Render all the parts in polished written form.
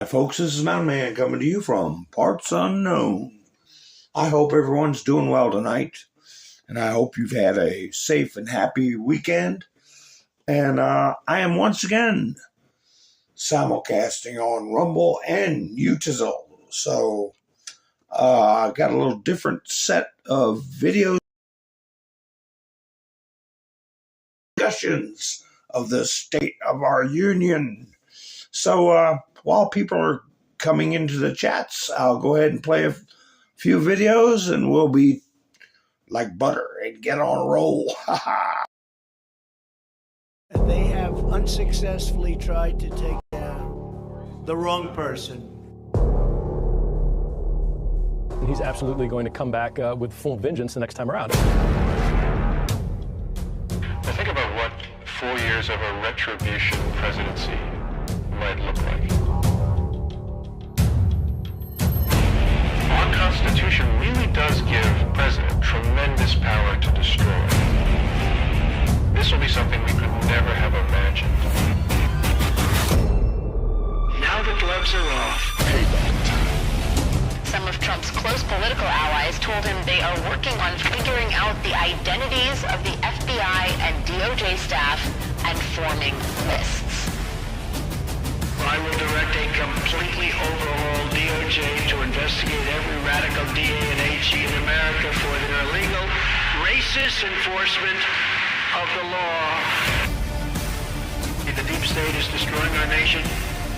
Hi folks, this is Mountain Man coming to you from parts unknown. I hope everyone's doing well tonight, and I hope you've had a safe and happy weekend. And I am once again simulcasting on Rumble and Utizel. So I got a little different set of video discussions of the state of our union. So while people are coming into the chats, I'll go ahead and play a few videos and we'll be like butter and get on a roll. They have unsuccessfully tried to take down the wrong person. He's absolutely going to come back with full vengeance the next time around. Now think about what 4 years of a retribution presidency might look like. Our Constitution really does give the president tremendous power to destroy. This will be something we could never have imagined. Now the gloves are off. Some of Trump's close political allies told him they are working on figuring out the identities of the FBI and DOJ staff and forming lists. I will direct a completely overhauled DOJ to investigate every radical DA and AG in America for their illegal, racist enforcement of the law. The deep state is destroying our nation,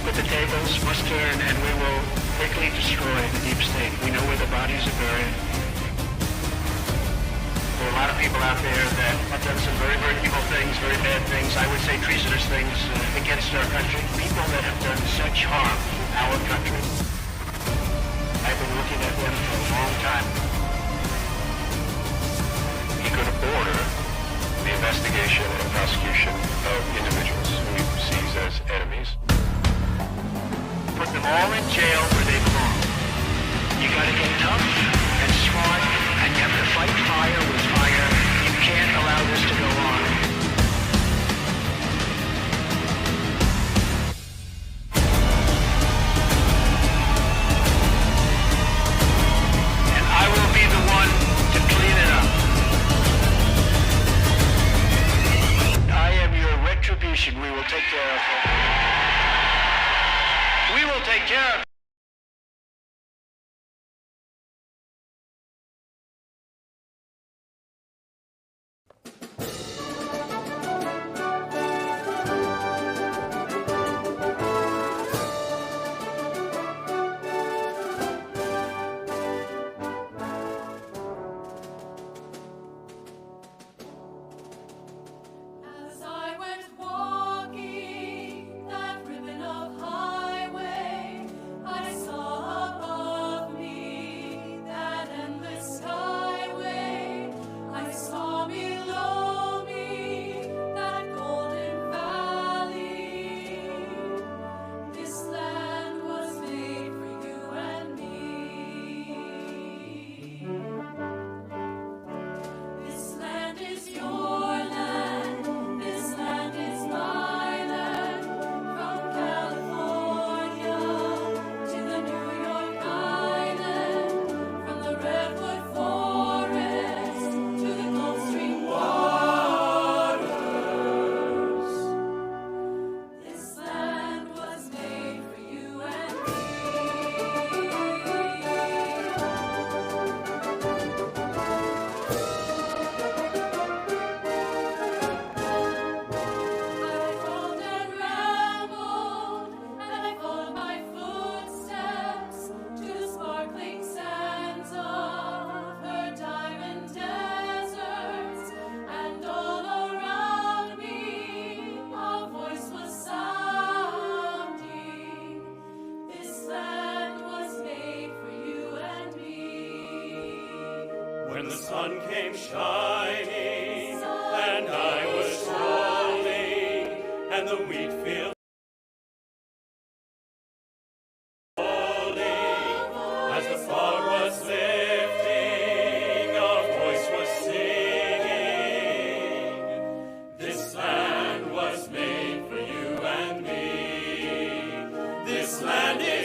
but the tables must turn and we will quickly destroy the deep state. We know where the bodies are buried. There are a lot of people out there that have done some very, very evil things, very bad things, I would say treasonous things against our country. People that have done such harm to our country. I've been looking at them for a long time. He could order the investigation and prosecution of individuals who he sees as enemies. Put them all in jail where they belong. You gotta get tough and smart, and you have to fight fire with fire. You can't allow this to go on. And I will be the one to clean it up. I am your retribution. We will take care of it. We will take care of it. As I went walking that ribbon of highway, I saw above me that endless skyway. I saw below me that golden valley. This land was made for you and me. This land is your land, this land is my land. From California to the New York Island, from the redwood forest to the Gulf Stream waters. This land was made for you and me. I roamed and rambled, and I followed my footsteps to the sparkling sands of her diamond deserts, and all around me a voice was sounding. This land was made for you and me. When the sun came shining and I was strolling and the wheat field falling, as the fog was lifting, a voice was singing. This land was made for you and me. This land is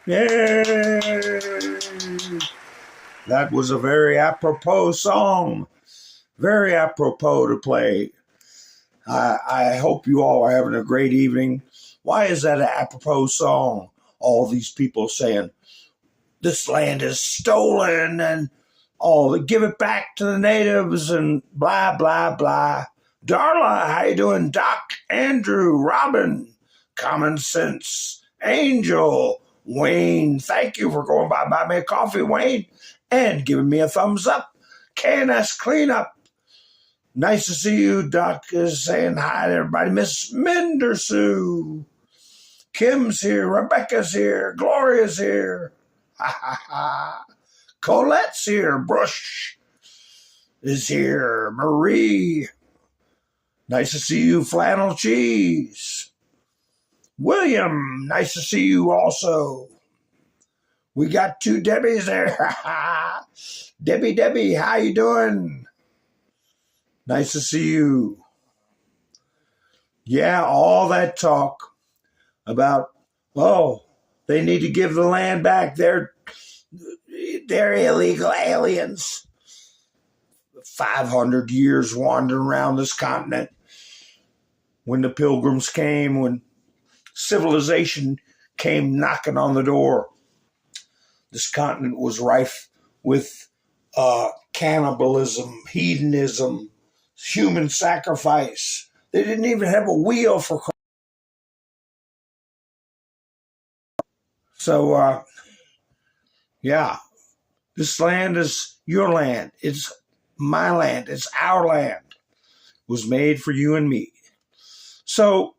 Yay! That was a very apropos song. Very apropos to play. I hope you all are having a great evening. Why is that an apropos song? All these people saying, this land is stolen and give it back to the natives and blah, blah, blah. Darla, how you doing? Doc, Andrew, Robin, Common Sense, Angel, Wayne. Thank you for going by buy me a coffee, Wayne, and giving me a thumbs up. KNS Cleanup. Nice to see you. Doc is saying hi to everybody. Miss Mendersue. Kim's here. Rebecca's here. Gloria's here. Ha ha ha. Colette's here. Brush is here. Marie. Nice to see you. Flannel Cheese. William. Nice to see you also. We got two Debbies there. Debbie, how you doing? Nice to see you. Yeah, all that talk about, they need to give the land back. They're illegal aliens. 500 years wandering around this continent. When the pilgrims came, when civilization came knocking on the door, this continent was rife with cannibalism, hedonism, human sacrifice. They didn't even have a wheel for. So, this land is your land. It's my land. It's our land. It was made for you and me. So,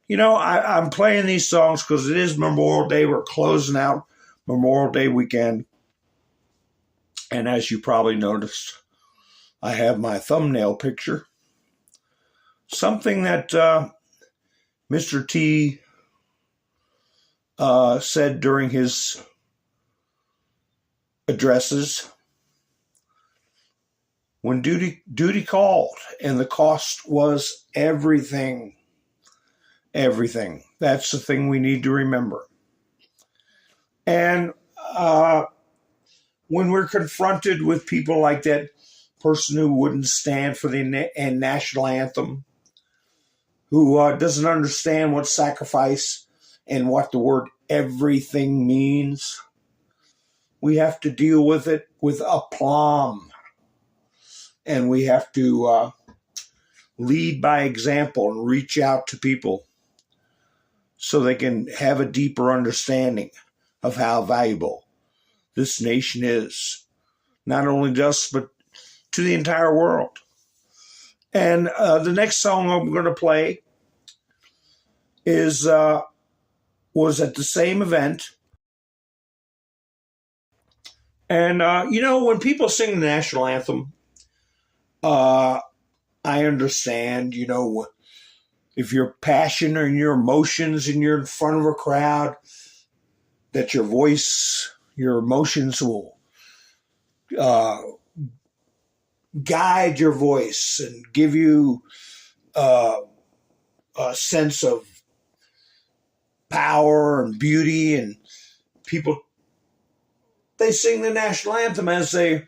I'm playing these songs because it is Memorial Day. We're closing out Memorial Day weekend. And as you probably noticed, I have my thumbnail picture. Something that Mr. T said during his addresses, when duty called, and the cost was everything. Everything. That's the thing we need to remember. And when we're confronted with people like that person who wouldn't stand for the national anthem, who doesn't understand what sacrifice and what the word everything means, we have to deal with it with aplomb. And we have to lead by example and reach out to people so they can have a deeper understanding of how valuable this nation is, not only to us, but to the entire world. And the next song I'm going to play was at the same event. And, when people sing the national anthem, I understand, if your passion or your emotions and you're in front of a crowd, that your voice, your emotions will guide your voice and give you a sense of power and beauty. And people, they sing the national anthem as their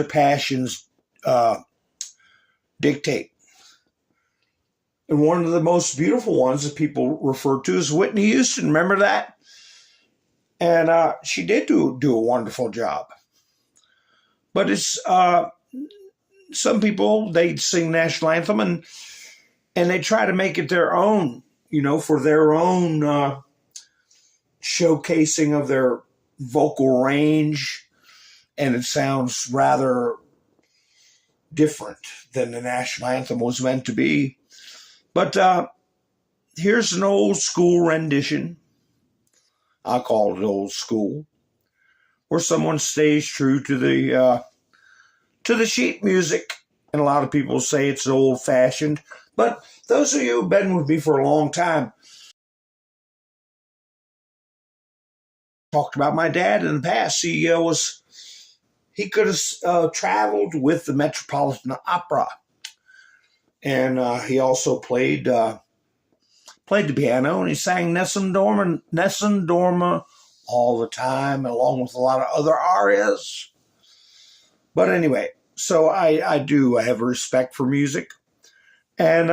passions dictate. And one of the most beautiful ones that people refer to is Whitney Houston. Remember that? And she did do a wonderful job. But it's some people, they sing national anthem and they try to make it their own, for their own showcasing of their vocal range. And it sounds rather different than the national anthem was meant to be. But here's an old school rendition. I call it old school, where someone stays true to the sheet music. And a lot of people say it's old fashioned. But those of you who've been with me for a long time talked about my dad in the past. He could have traveled with the Metropolitan Opera. And he also played the piano, and he sang Nessun Dorma all the time, along with a lot of other arias. But anyway, so I have respect for music. And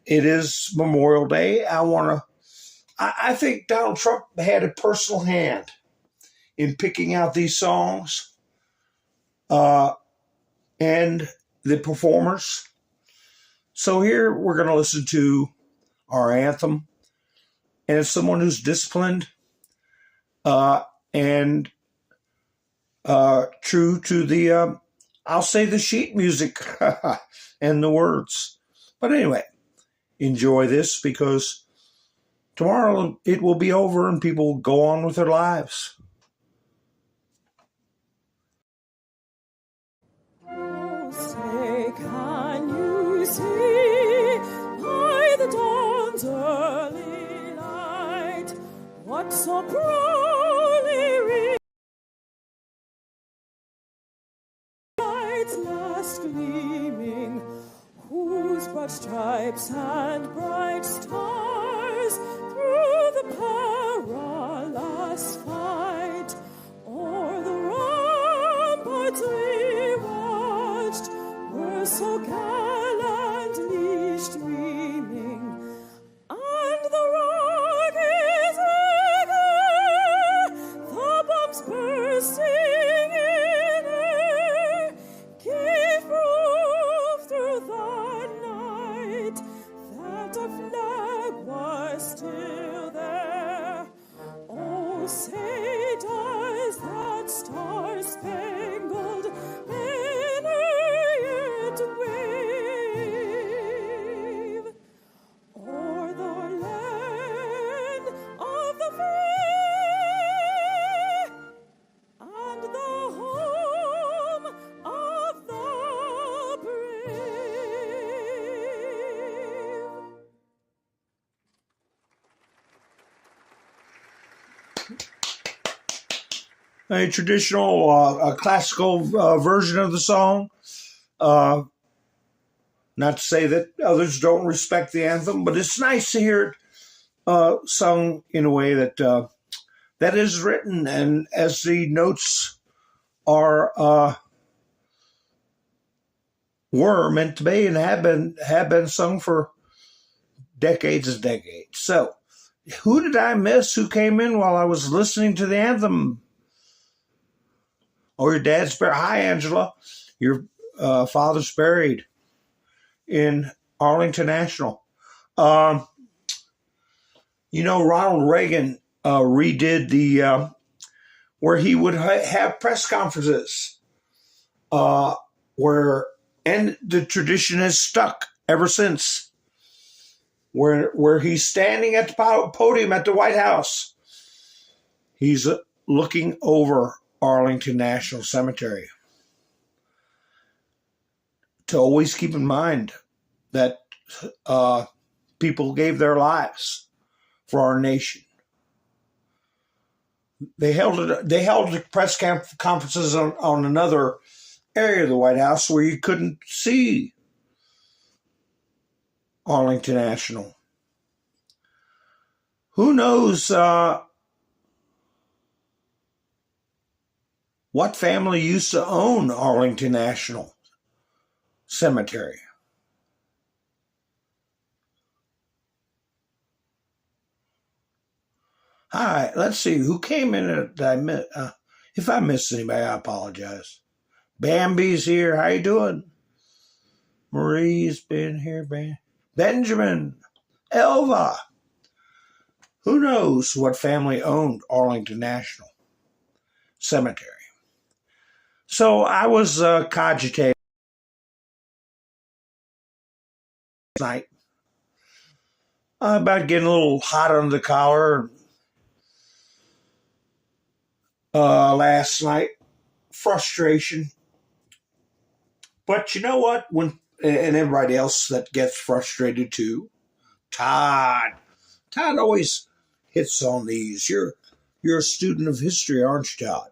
it is Memorial Day. I think Donald Trump had a personal hand in picking out these songs and the performers. So here we're going to listen to our anthem. And it's someone who's disciplined and true to the, I'll say, the sheet music and the words. But anyway, enjoy this, because tomorrow it will be over and people will go on with their lives. Oh, say, can you see by the dawn's early light what so proudly reads last gleaming, whose broad stripes and bright stars through the perilous fight o'er the ramparts we watched were so gallantly streaming, and the rock is eager, the bombs bursting in air gave proof through the night that a flag was still there. Oh, say does that star-spangled banner yet wave o'er the land of the free and the home of the brave? A traditional, a classical version of the song. Not to say that others don't respect the anthem, but it's nice to hear it sung in a way that that is written, and as the notes are were meant to be and have been sung for decades and decades. So, who did I miss? Who came in while I was listening to the anthem? Oh, your dad's buried. Hi, Angela. Your father's buried in Arlington National. Ronald Reagan redid the where he would have press conferences, and the tradition has stuck ever since. Where he's standing at the podium at the White House, he's looking over Arlington National Cemetery, to always keep in mind that people gave their lives for our nation. They held press conferences on another area of the White House where you couldn't see Arlington National. Who knows what family used to own Arlington National Cemetery? Hi, let's see who came in. If I missed anybody, I apologize. Bambi's here. How you doing? Marie's been here. Benjamin, Elva. Who knows what family owned Arlington National Cemetery? So I was cogitating last night about getting a little hot under the collar last night. Frustration. But you know what? And everybody else that gets frustrated too. Todd always hits on these. You're a student of history, aren't you, Todd?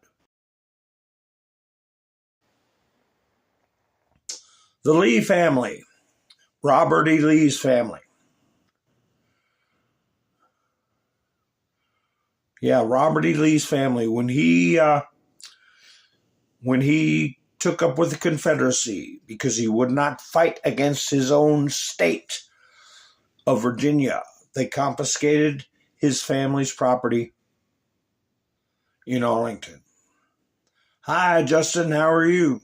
The Lee family, Robert E. Lee's family. Yeah, Robert E. Lee's family, when he took up with the Confederacy because he would not fight against his own state of Virginia, they confiscated his family's property in Arlington. Hi, Justin, how are you?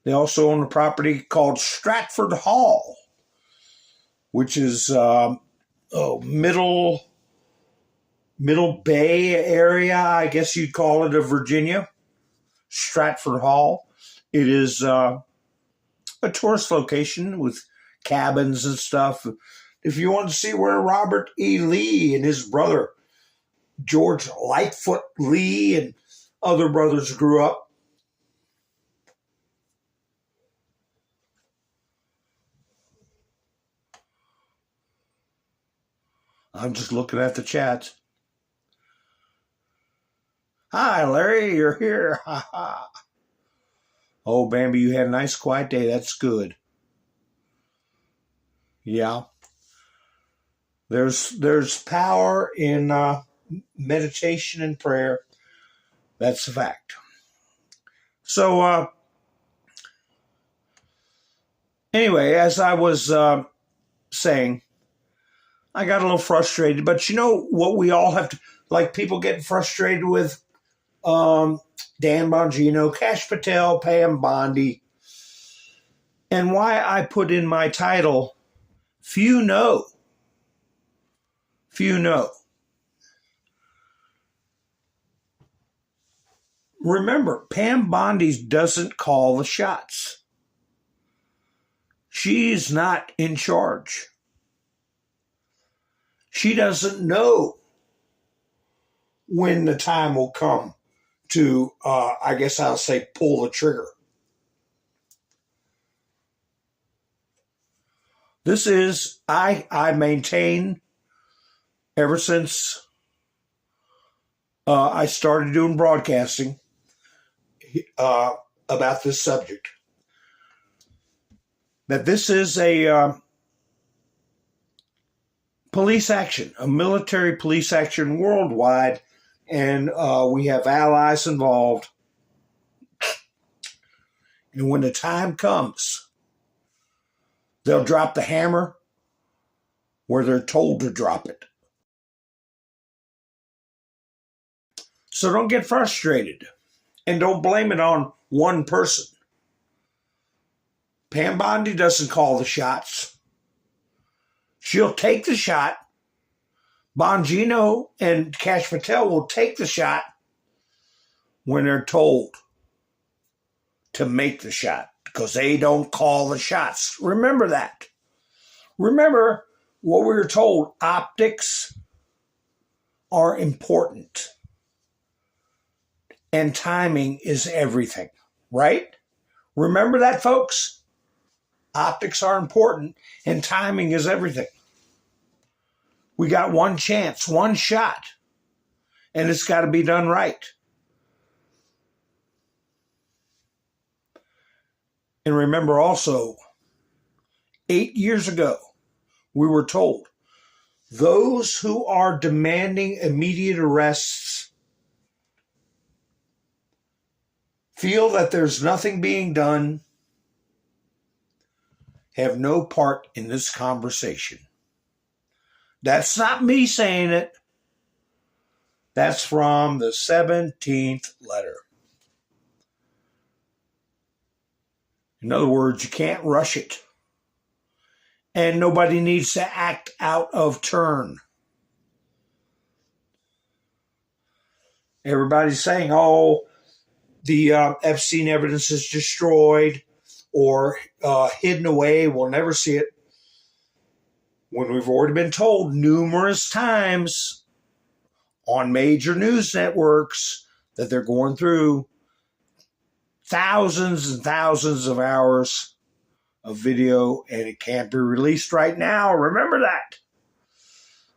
They also own a property called Stratford Hall, which is middle Bay area, I guess you'd call it, of Virginia. Stratford Hall. It is a tourist location with cabins and stuff. If you want to see where Robert E. Lee and his brother George Lightfoot Lee and other brothers grew up. I'm just looking at the chats. Hi, Larry, you're here. Ha ha. Oh, Bambi, you had a nice quiet day. That's good. Yeah. There's power in meditation and prayer. That's a fact. So, anyway, as I was saying, I got a little frustrated. But you know what we all have to, like people getting frustrated with Dan Bongino, Kash Patel, Pam Bondi, and why I put in my title, Few Know. Few know. Remember, Pam Bondi doesn't call the shots. She's not in charge. She doesn't know when the time will come to, I guess I'll say, pull the trigger. This is, I maintain, ever since I started doing broadcasting about this subject, that this is a police action, a military police action worldwide, and we have allies involved. And when the time comes, they'll drop the hammer where they're told to drop it. So don't get frustrated and don't blame it on one person. Pam Bondi doesn't call the shots. She'll take the shot. Bongino and Kash Patel will take the shot when they're told to make the shot because they don't call the shots. Remember that. Remember what we were told. Optics are important. And timing is everything, right? Remember that, folks? Optics are important and timing is everything. We got one chance, one shot, and it's got to be done right. And remember also, 8 years ago, we were told those who are demanding immediate arrests feel that there's nothing being done, have no part in this conversation. That's not me saying it. That's from the 17th letter. In other words, you can't rush it. And nobody needs to act out of turn. Everybody's saying, oh, the Epstein evidence is destroyed or hidden away. We'll never see it. When we've already been told numerous times on major news networks that they're going through thousands and thousands of hours of video and it can't be released right now. Remember that.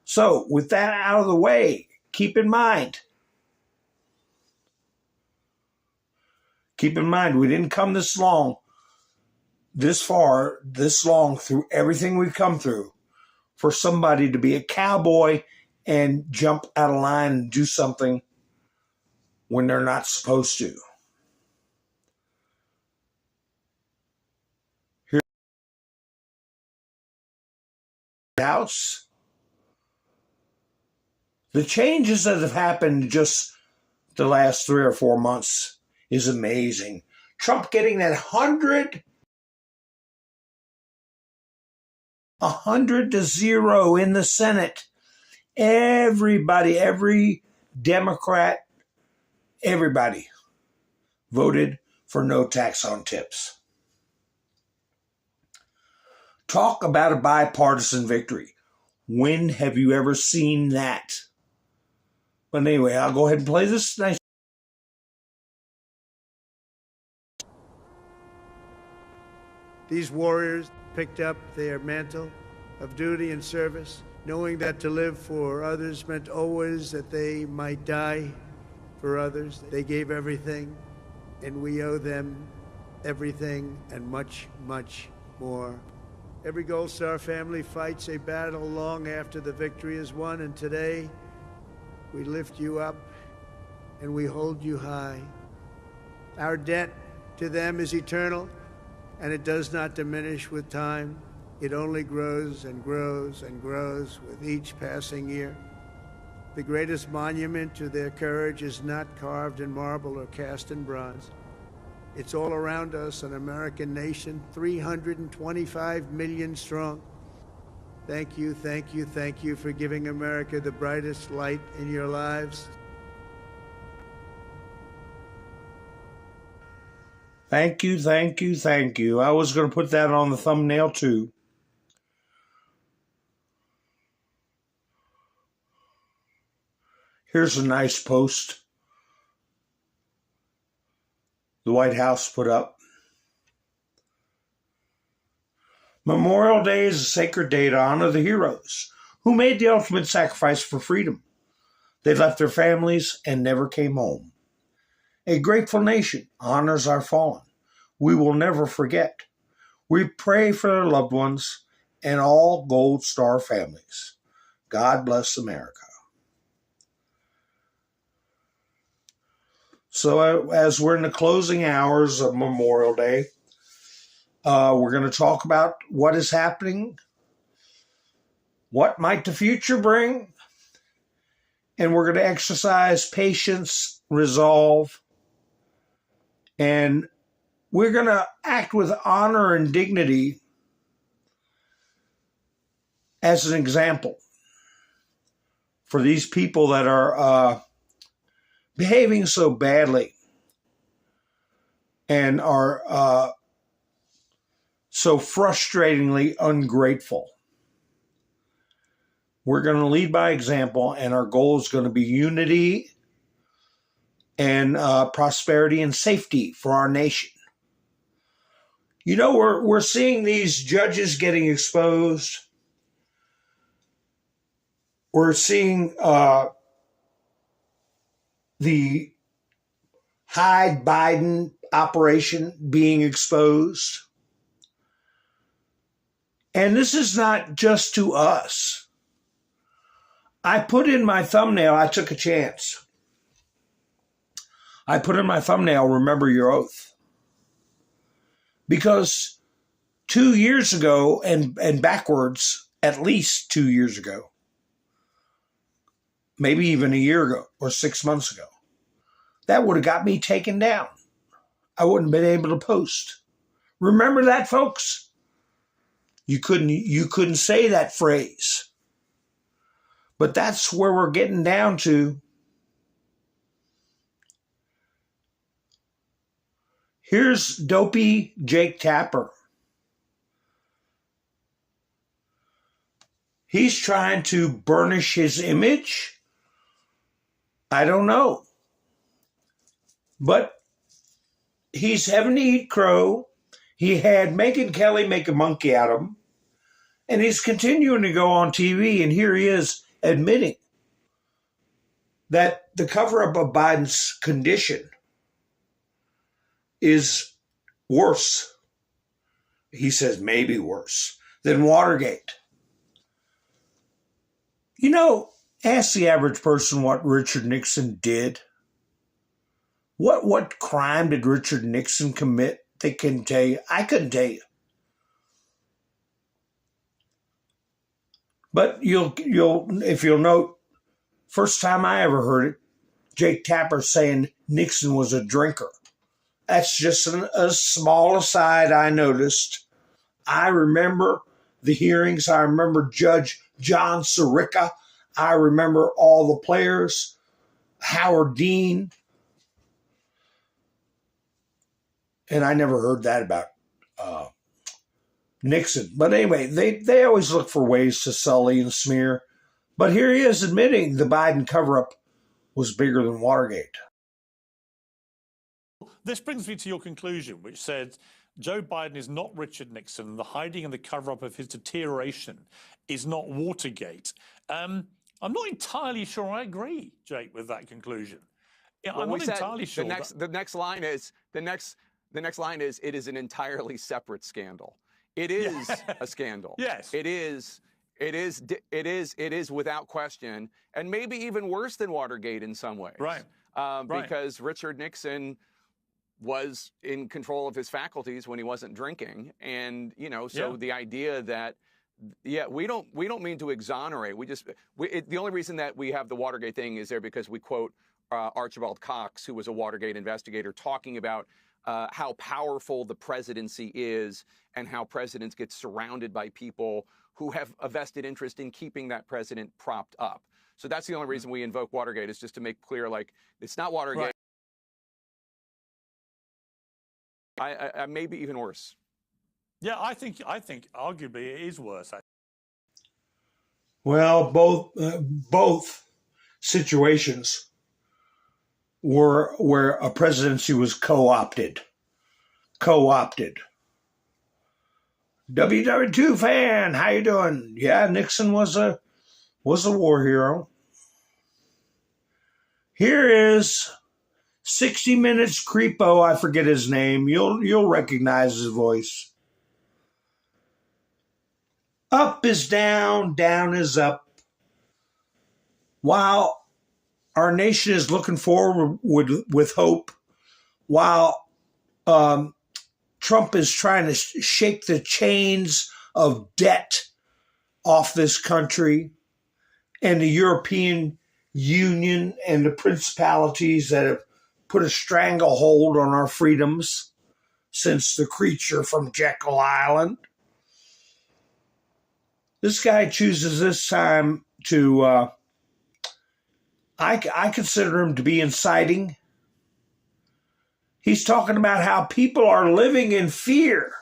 So with that out of the way, keep in mind we didn't come this long, this far, this long through everything we've come through for somebody to be a cowboy and jump out of line and do something when they're not supposed to. Here's the House. The changes that have happened just the last 3 or 4 months is amazing. Trump getting that 100-0 in the Senate. Everybody, every Democrat, everybody voted for no tax on tips. Talk about a bipartisan victory. When have you ever seen that? But anyway, I'll go ahead and play this nice. These warriors picked up their mantle of duty and service, knowing that to live for others meant always that they might die for others. They gave everything, and we owe them everything and much, much more. Every Gold Star family fights a battle long after the victory is won, and today we lift you up and we hold you high. Our debt to them is eternal, and it does not diminish with time. It only grows and grows and grows with each passing year. The greatest monument to their courage is not carved in marble or cast in bronze. It's all around us, an American nation, 325 million strong. Thank you, thank you, thank you for giving America the brightest light in your lives. Thank you, thank you, thank you. I was going to put that on the thumbnail too. Here's a nice post the White House put up. Memorial Day is a sacred day to honor the heroes who made the ultimate sacrifice for freedom. They left their families and never came home. A grateful nation honors our fallen. We will never forget. We pray for their loved ones and all Gold Star families. God bless America. So as we're in the closing hours of Memorial Day, we're going to talk about what is happening, what might the future bring, and we're going to exercise patience, resolve, and we're going to act with honor and dignity as an example for these people that are behaving so badly and are so frustratingly ungrateful. We're going to lead by example, and our goal is going to be unity and prosperity and safety for our nation. You know, we're seeing these judges getting exposed. We're seeing the Hyde Biden operation being exposed. And this is not just to us. I put in my thumbnail, I took a chance. I put in my thumbnail, remember your oath. Because 2 years ago and backwards, at least 2 years ago, maybe even a year ago or 6 months ago, that would have got me taken down. I wouldn't have been able to post. Remember that, folks? You couldn't say that phrase. But that's where we're getting down to. Here's dopey Jake Tapper. He's trying to burnish his image. I don't know. But he's having to eat crow. He had Megyn Kelly make a monkey out of him. And he's continuing to go on TV, and here he is admitting that the cover-up of Biden's condition is worse, he says maybe worse, than Watergate. You know, Ask the average person what Richard Nixon did. What crime did Richard Nixon commit? They couldn't tell you. I couldn't tell you. But if you'll note, first time I ever heard it, Jake Tapper saying Nixon was a drinker. That's just a small aside I noticed. I remember the hearings. I remember Judge John Sirica. I remember all the players, Howard Dean. And I never heard that about Nixon. But anyway, they always look for ways to sully and smear. But here he is admitting the Biden cover-up was bigger than Watergate. This brings me to your conclusion, which said Joe Biden is not Richard Nixon. The hiding and the cover-up of his deterioration is not Watergate. I'm not entirely sure I agree, Jake, with that conclusion. Yeah, well, I'm not entirely sure. The next line is it is an entirely separate scandal. It is a scandal. Yes. It is without question, and maybe even worse than Watergate in some ways. Right. Because Richard Nixon was in control of his faculties when he wasn't drinking, and the idea that we don't mean to exonerate. The only reason that we have the Watergate thing is there because we quote Archibald Cox, who was a Watergate investigator, talking about how powerful the presidency is and how presidents get surrounded by people who have a vested interest in keeping that president propped up. So that's the only reason we invoke Watergate, is just to make clear, like, it's not Watergate. Right. I maybe even worse. Yeah, I think arguably it is worse. Well, both situations were where a presidency was co-opted. WW2 fan, how you doing? Yeah, Nixon was a war hero. Here is 60 Minutes creepo, I forget his name. You'll recognize his voice. Up is down, down is up. While our nation is looking forward with hope, while Trump is trying to shake the chains of debt off this country, and the European Union and the principalities that have put a stranglehold on our freedoms since the creature from Jekyll Island. This guy chooses this time to, I consider him to be inciting. He's talking about how people are living in fear.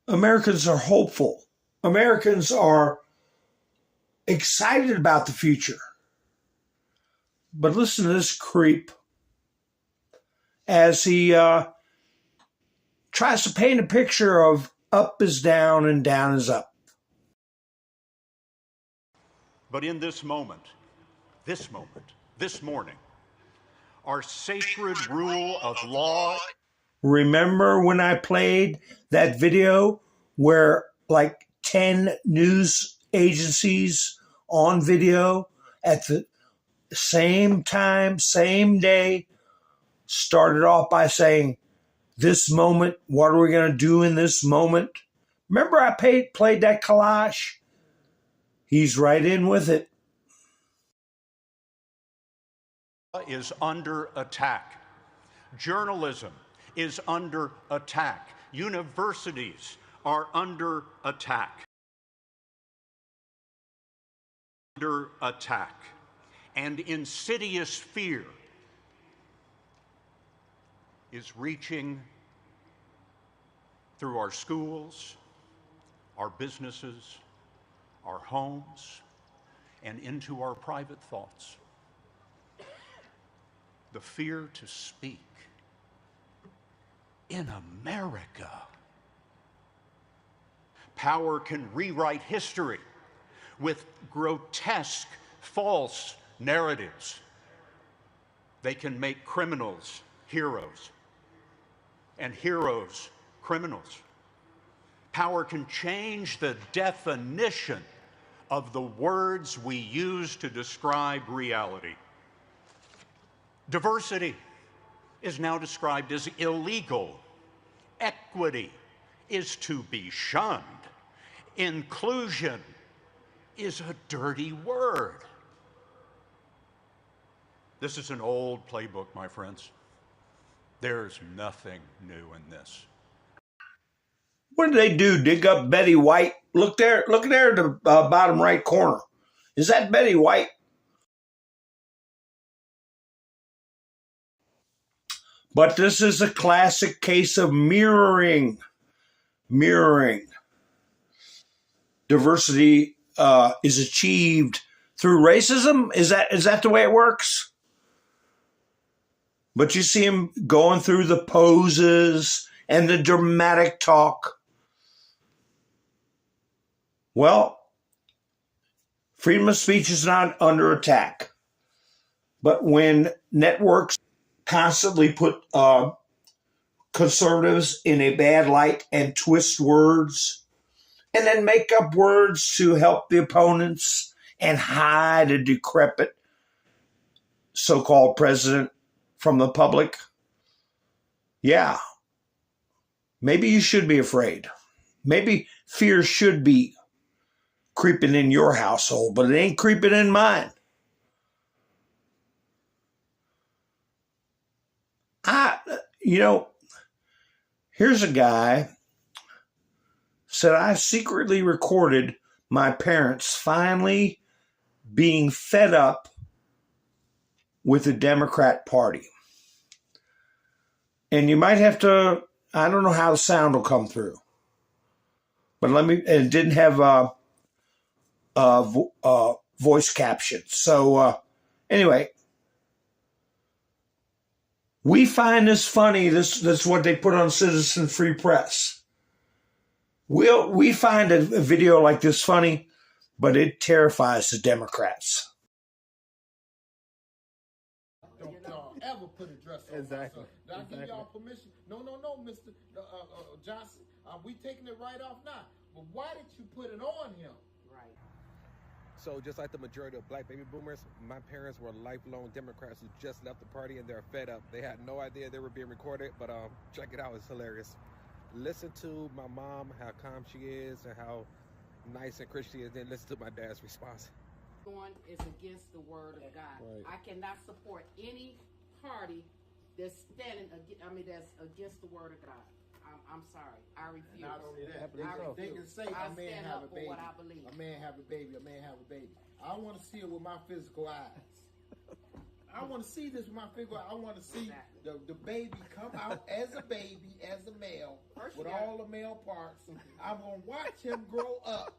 Americans are hopeful. Americans are excited about the future. But listen to this creep as he tries to paint a picture of up is down and down is up. But in this moment, this morning, our sacred rule of law. Remember when I played that video where like 10 news agencies on video at the same time, same day, started off by saying, this moment, what are we going to do in this moment? Remember I played that collage? He's right in with it. Is under attack. Journalism is under attack. Universities are under attack. Under attack. And insidious fear is reaching through our schools, our businesses, our homes, and into our private thoughts. The fear to speak in America. Power can rewrite history with grotesque, false narratives. They can make criminals heroes and heroes criminals. Power can change the definition of the words we use to describe reality. Diversity is now described as illegal. Equity is to be shunned. Inclusion is a dirty word. This is an old playbook, my friends. There's nothing new in this. What did they do? Dig up Betty White? Look there at the bottom right corner. Is that Betty White? But this is a classic case of mirroring. Diversity is achieved through racism. Is that the way it works? But you see him going through the poses and the dramatic talk. Well, freedom of speech is not under attack. But when networks constantly put conservatives in a bad light and twist words and then make up words to help the opponents and hide a decrepit so-called president from the public, yeah, maybe you should be afraid. Maybe fear should be creeping in your household, but it ain't creeping in mine. Here's a guy said, I secretly recorded my parents finally being fed up with the Democrat Party. And you might have to, I don't know how the sound will come through. But it didn't have voice caption. So anyway, we find this funny. That's what they put on Citizen Free Press. We find a video like this funny, but it terrifies the Democrats. Don't y'all ever put a dress on. Exactly. Did I give y'all permission? No, Mr. Johnson. We taking it right off now. But why did you put it on him? Right. So just like the majority of black baby boomers, my parents were lifelong Democrats who just left the party and they're fed up. They had no idea they were being recorded, but check it out, it's hilarious. Listen to my mom, how calm she is and how nice and Christian she is, then listen to my dad's response. One is against the word of God. Right. I cannot support any party that's that's against the word of God. I'm sorry. I refuse. Not only that, they can say a man have a baby. A man have a baby. A man have a baby. I want to see it with my physical eyes. I want to see this with my physical eyes. I want to see the baby come out as a baby, as a male, with all the male parts. I'm going to watch him grow up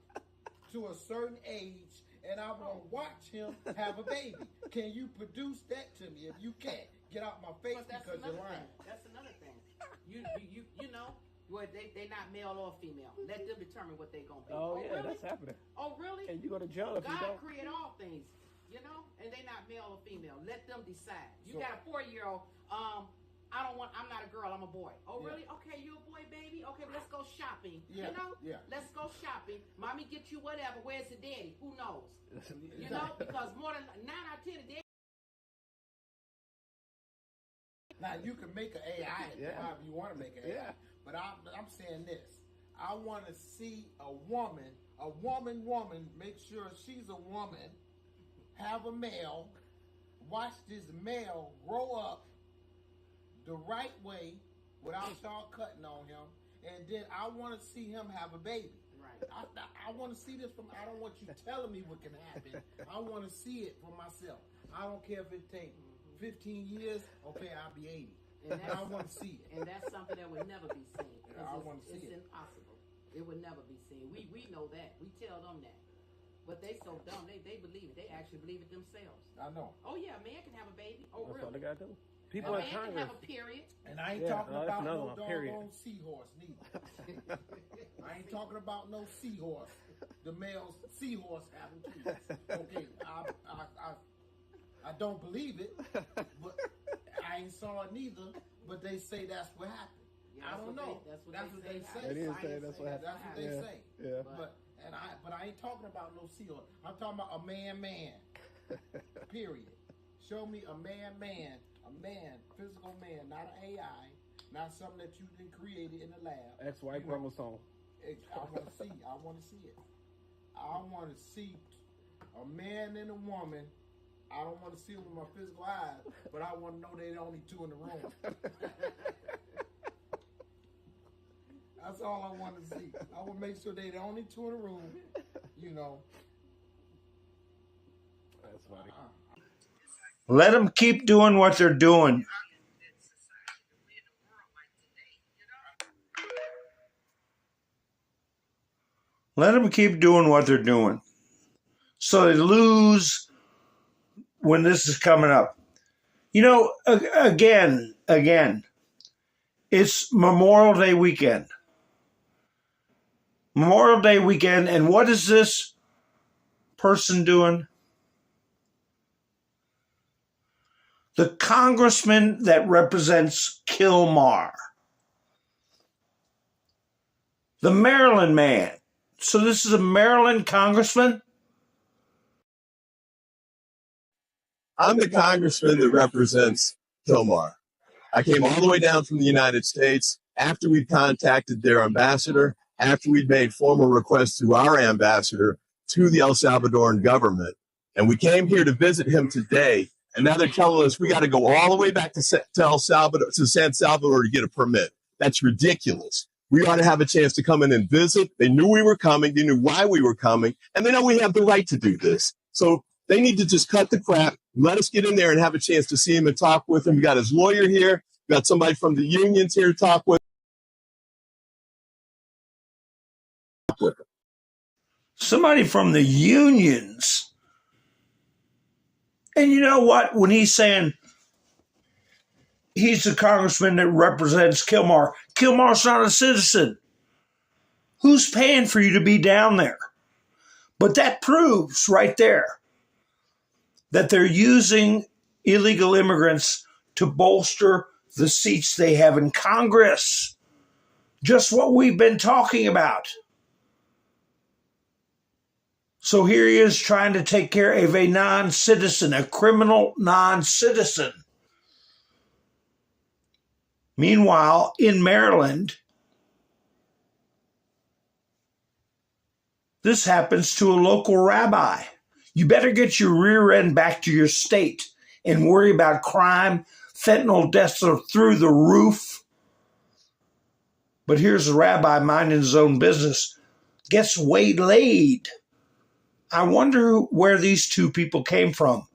to a certain age, and I'm going to watch him have a baby. Can you produce that to me? If you can't, get out my face because you're lying. That's another thing. You know, well, they not male or female. Let them determine what they gonna be. Oh yeah, really? that's happening. Oh really? And you go to jail if you don't. God created all things, you know, and they not male or female. Let them decide. You got a 4-year-old. I'm not a girl. I'm a boy. Oh really? Okay, you a boy, baby. Okay, let's go shopping. Yeah. You know? Yeah. Let's go shopping. Mommy get you whatever. Where's the daddy? Who knows? You know, because more than 9 out of 10 of daddy. Now you can make an AI however you want to make an AI, but I'm saying this: I want to see a woman, make sure she's a woman, have a male, watch this male grow up the right way without y'all cutting on him, and then I want to see him have a baby. Right. I want to see this from. I don't want you telling me what can happen. I want to see it for myself. I don't care if it takes 15 years, okay, I'll be 80. And I want to see it. And that's something that would never be seen. I want to see it. It's impossible. It would never be seen. We know that. We tell them that. But they so dumb, they believe it. They actually believe it themselves. I know. Oh yeah, a man can have a baby. Oh that's really? What they gotta do. People a man can have a period. And I ain't talking about no doggone seahorse neither. I ain't talking about no seahorse. The males seahorse have them too. Okay, I don't believe it, but I ain't saw it neither, but they say that's what happened. I don't know. That's what they say. They didn't say that's what happened. That's what they say. Yeah. But I ain't talking about no seal. I'm talking about a man. Period. Show me a man, physical man, not an AI, not something that you didn't create in the lab. XY chromosome. I want to see. I want to see it. I want to see a man and a woman. I don't want to see them with my physical eyes, but I want to know they're only two in the room. That's all I want to see. I want to make sure they're the only two in the room. You know. That's funny. Let them keep doing what they're doing. Let them keep doing what they're doing. So they lose when this is coming up. You know, again, it's Memorial Day weekend. Memorial Day weekend, and what is this person doing? The congressman that represents Kilmar. The Maryland man. So this is a Maryland congressman? I'm the congressman that represents Kilmar. I came all the way down from the United States after we'd contacted their ambassador, after we'd made formal requests to our ambassador to the El Salvadoran government. And we came here to visit him today. And now they're telling us we got to go all the way back to El Salvador, to San Salvador to get a permit. That's ridiculous. We ought to have a chance to come in and visit. They knew we were coming. They knew why we were coming. And they know we have the right to do this. So they need to just cut the crap, let us get in there and have a chance to see him and talk with him. We got his lawyer here. We got somebody from the unions here to talk with him. Somebody from the unions. And you know what? When he's saying he's the congressman that represents Kilmar, Kilmar's not a citizen. Who's paying for you to be down there? But that proves right there that they're using illegal immigrants to bolster the seats they have in Congress. Just what we've been talking about. So here he is trying to take care of a non-citizen, a criminal non-citizen. Meanwhile, in Maryland, this happens to a local rabbi. You better get your rear end back to your state and worry about crime. Fentanyl deaths are through the roof. But here's a rabbi minding his own business, gets waylaid. I wonder where these two people came from.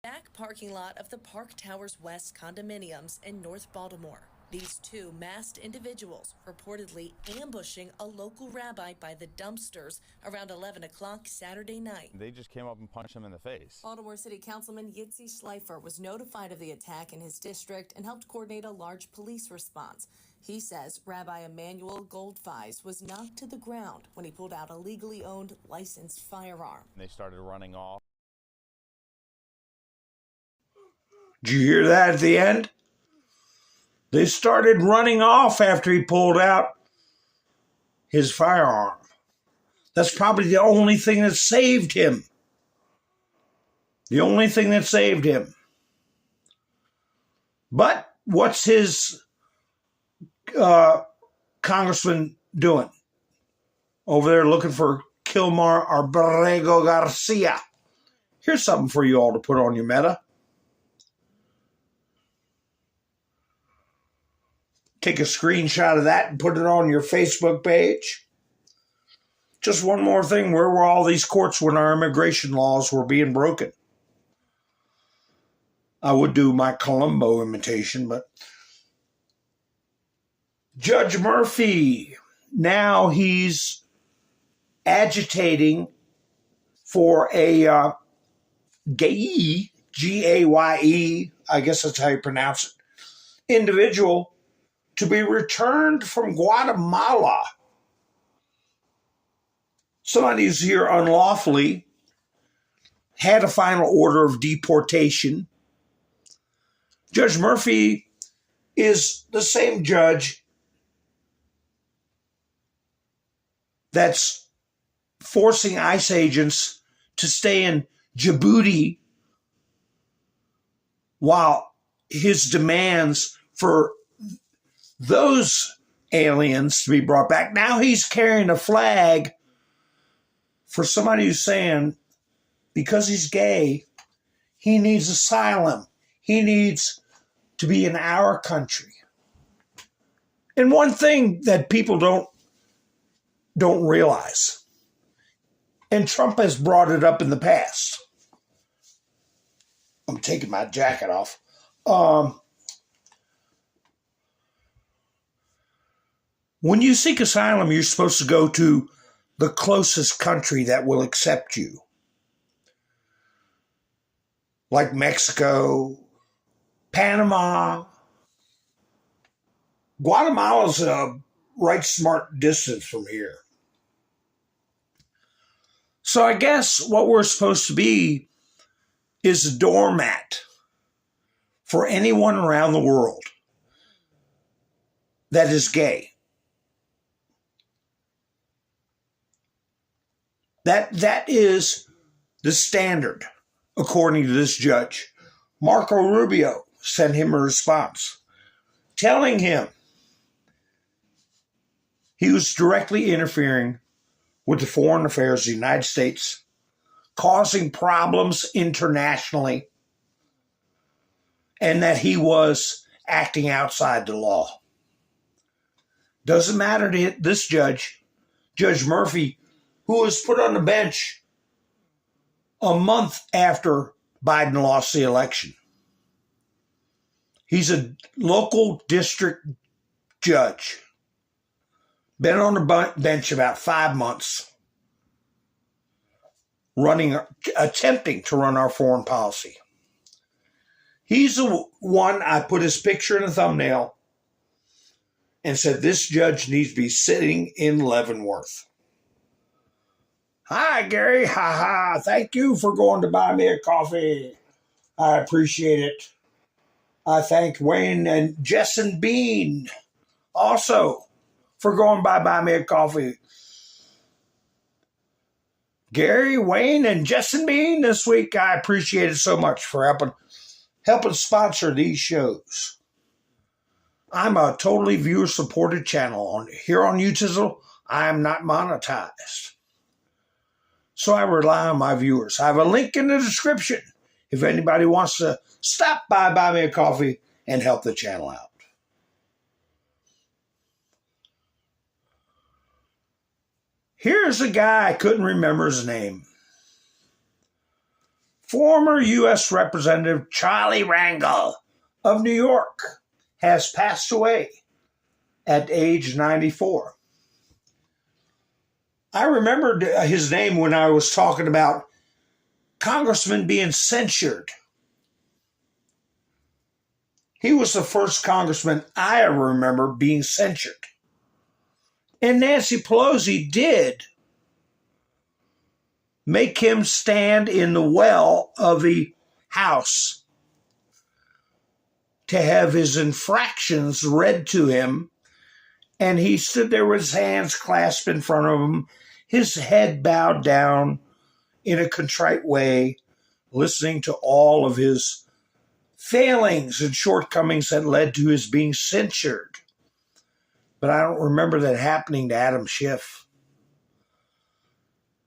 Back parking lot of the Park Towers West condominiums in North Baltimore. These two masked individuals reportedly ambushing a local rabbi by the dumpsters around 11 o'clock Saturday night. They just came up and punched him in the face. Baltimore City Councilman Yitzi Schleifer was notified of the attack in his district and helped coordinate a large police response. He says Rabbi Emmanuel Goldfeis was knocked to the ground when he pulled out a legally owned licensed firearm. They started running off. Did you hear that at the end? They started running off after he pulled out his firearm. That's probably the only thing that saved him. The only thing that saved him. But what's his congressman doing? Over there looking for Kilmar Arbrego Garcia. Here's something for you all to put on your meta. Take a screenshot of that and put it on your Facebook page. Just one more thing. Where were all these courts when our immigration laws were being broken? I would do my Columbo imitation, but Judge Murphy, now he's agitating for a gay, G-A-Y-E, I guess that's how you pronounce it, individual to be returned from Guatemala. Somebody who's here unlawfully, had a final order of deportation, Judge Murphy is the same judge that's forcing ICE agents to stay in Djibouti while his demands for those aliens to be brought back. Now he's carrying a flag for somebody who's saying because he's gay, he needs asylum. He needs to be in our country. And one thing that people don't realize, and Trump has brought it up in the past. I'm taking my jacket off. When you seek asylum, you're supposed to go to the closest country that will accept you. Like Mexico, Panama. Guatemala's a right smart distance from here. So I guess what we're supposed to be is a doormat for anyone around the world that is gay. That is the standard, according to this judge. Marco Rubio sent him a response telling him he was directly interfering with the foreign affairs of the United States, causing problems internationally, and that he was acting outside the law. Doesn't matter to this judge, Judge Murphy, who was put on the bench a month after Biden lost the election. He's a local district judge. Been on the bench about 5 months, attempting to run our foreign policy. He's the one I put his picture in the thumbnail and said this judge needs to be sitting in Leavenworth. Hi, Gary. Ha ha. Thank you for going to buy me a coffee. I appreciate it. I thank Wayne and Jessen Bean also for going by buy me a coffee. Gary, Wayne, and Jessen Bean this week. I appreciate it so much for helping sponsor these shows. I'm a totally viewer-supported channel. Here on YouTube, I am not monetized. So I rely on my viewers. I have a link in the description if anybody wants to stop by, buy me a coffee, and help the channel out. Here's a guy, I couldn't remember his name. Former U.S. Representative Charlie Rangel of New York has passed away at age 94. I remembered his name when I was talking about congressmen being censured. He was the first congressman I ever remember being censured. And Nancy Pelosi did make him stand in the well of the House to have his infractions read to him. And he stood there with his hands clasped in front of him, his head bowed down in a contrite way, listening to all of his failings and shortcomings that led to his being censured. But I don't remember that happening to Adam Schiff.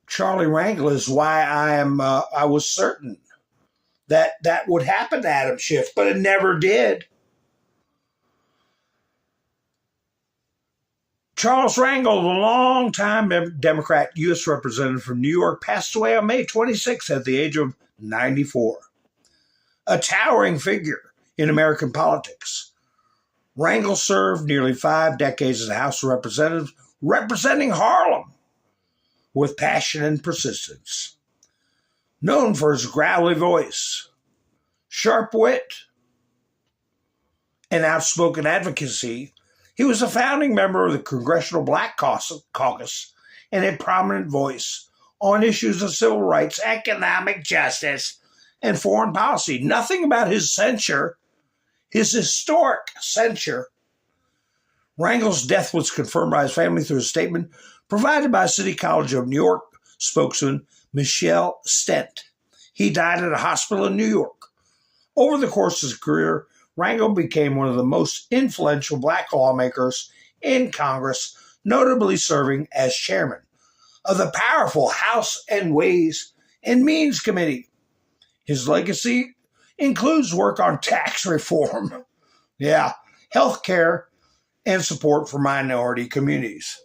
Charlie Rangel is why I was certain that would happen to Adam Schiff, but it never did. Charles Rangel, the longtime Democrat U.S. Representative from New York, passed away on May 26th at the age of 94. A towering figure in American politics. Rangel served nearly 5 decades as a House of Representatives, representing Harlem with passion and persistence. Known for his growly voice, sharp wit, and outspoken advocacy, he was a founding member of the Congressional Black Caucus and a prominent voice on issues of civil rights, economic justice, and foreign policy. Nothing about his censure his historic censure. Rangel's death was confirmed by his family through a statement provided by City College of New York spokesman Michelle Stent. He died at a hospital in New York. Over the course of his career, Rangel became one of the most influential black lawmakers in Congress, notably serving as chairman of the powerful House and Ways and Means Committee. His legacy includes work on tax reform, health care, and support for minority communities.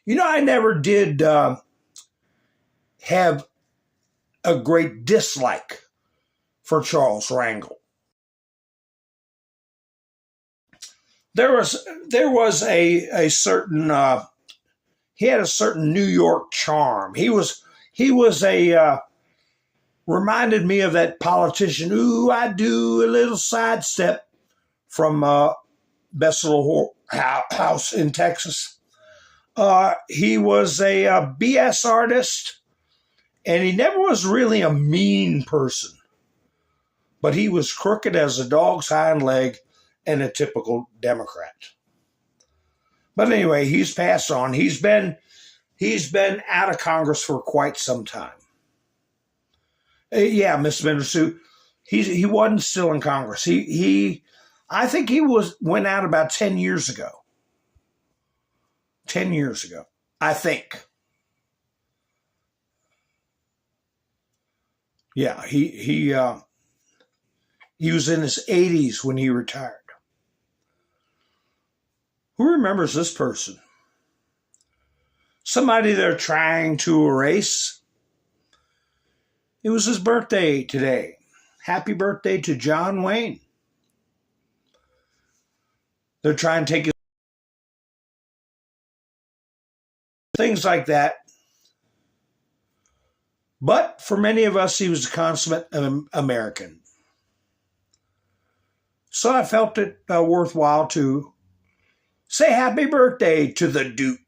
You know, I never did have a great dislike for Charles Rangel. There was a certain he had a certain New York charm. He was a reminded me of that politician. Ooh, I do a little sidestep from Best Little House in Texas. He was a BS artist, and he never was really a mean person, but he was crooked as a dog's hind leg and a typical Democrat. But anyway, he's passed on. He's been out of Congress for quite some time. Yeah, Mr. Bendersu, he wasn't still in Congress. I think he went out about 10 years ago. 10 years ago, I think. Yeah, he was in his 80s when he retired. Who remembers this person? Somebody they're trying to erase. It was his birthday today. Happy birthday to John Wayne. They're trying to take his things like that. But for many of us, he was a consummate American. So I felt it worthwhile to say happy birthday to the Duke.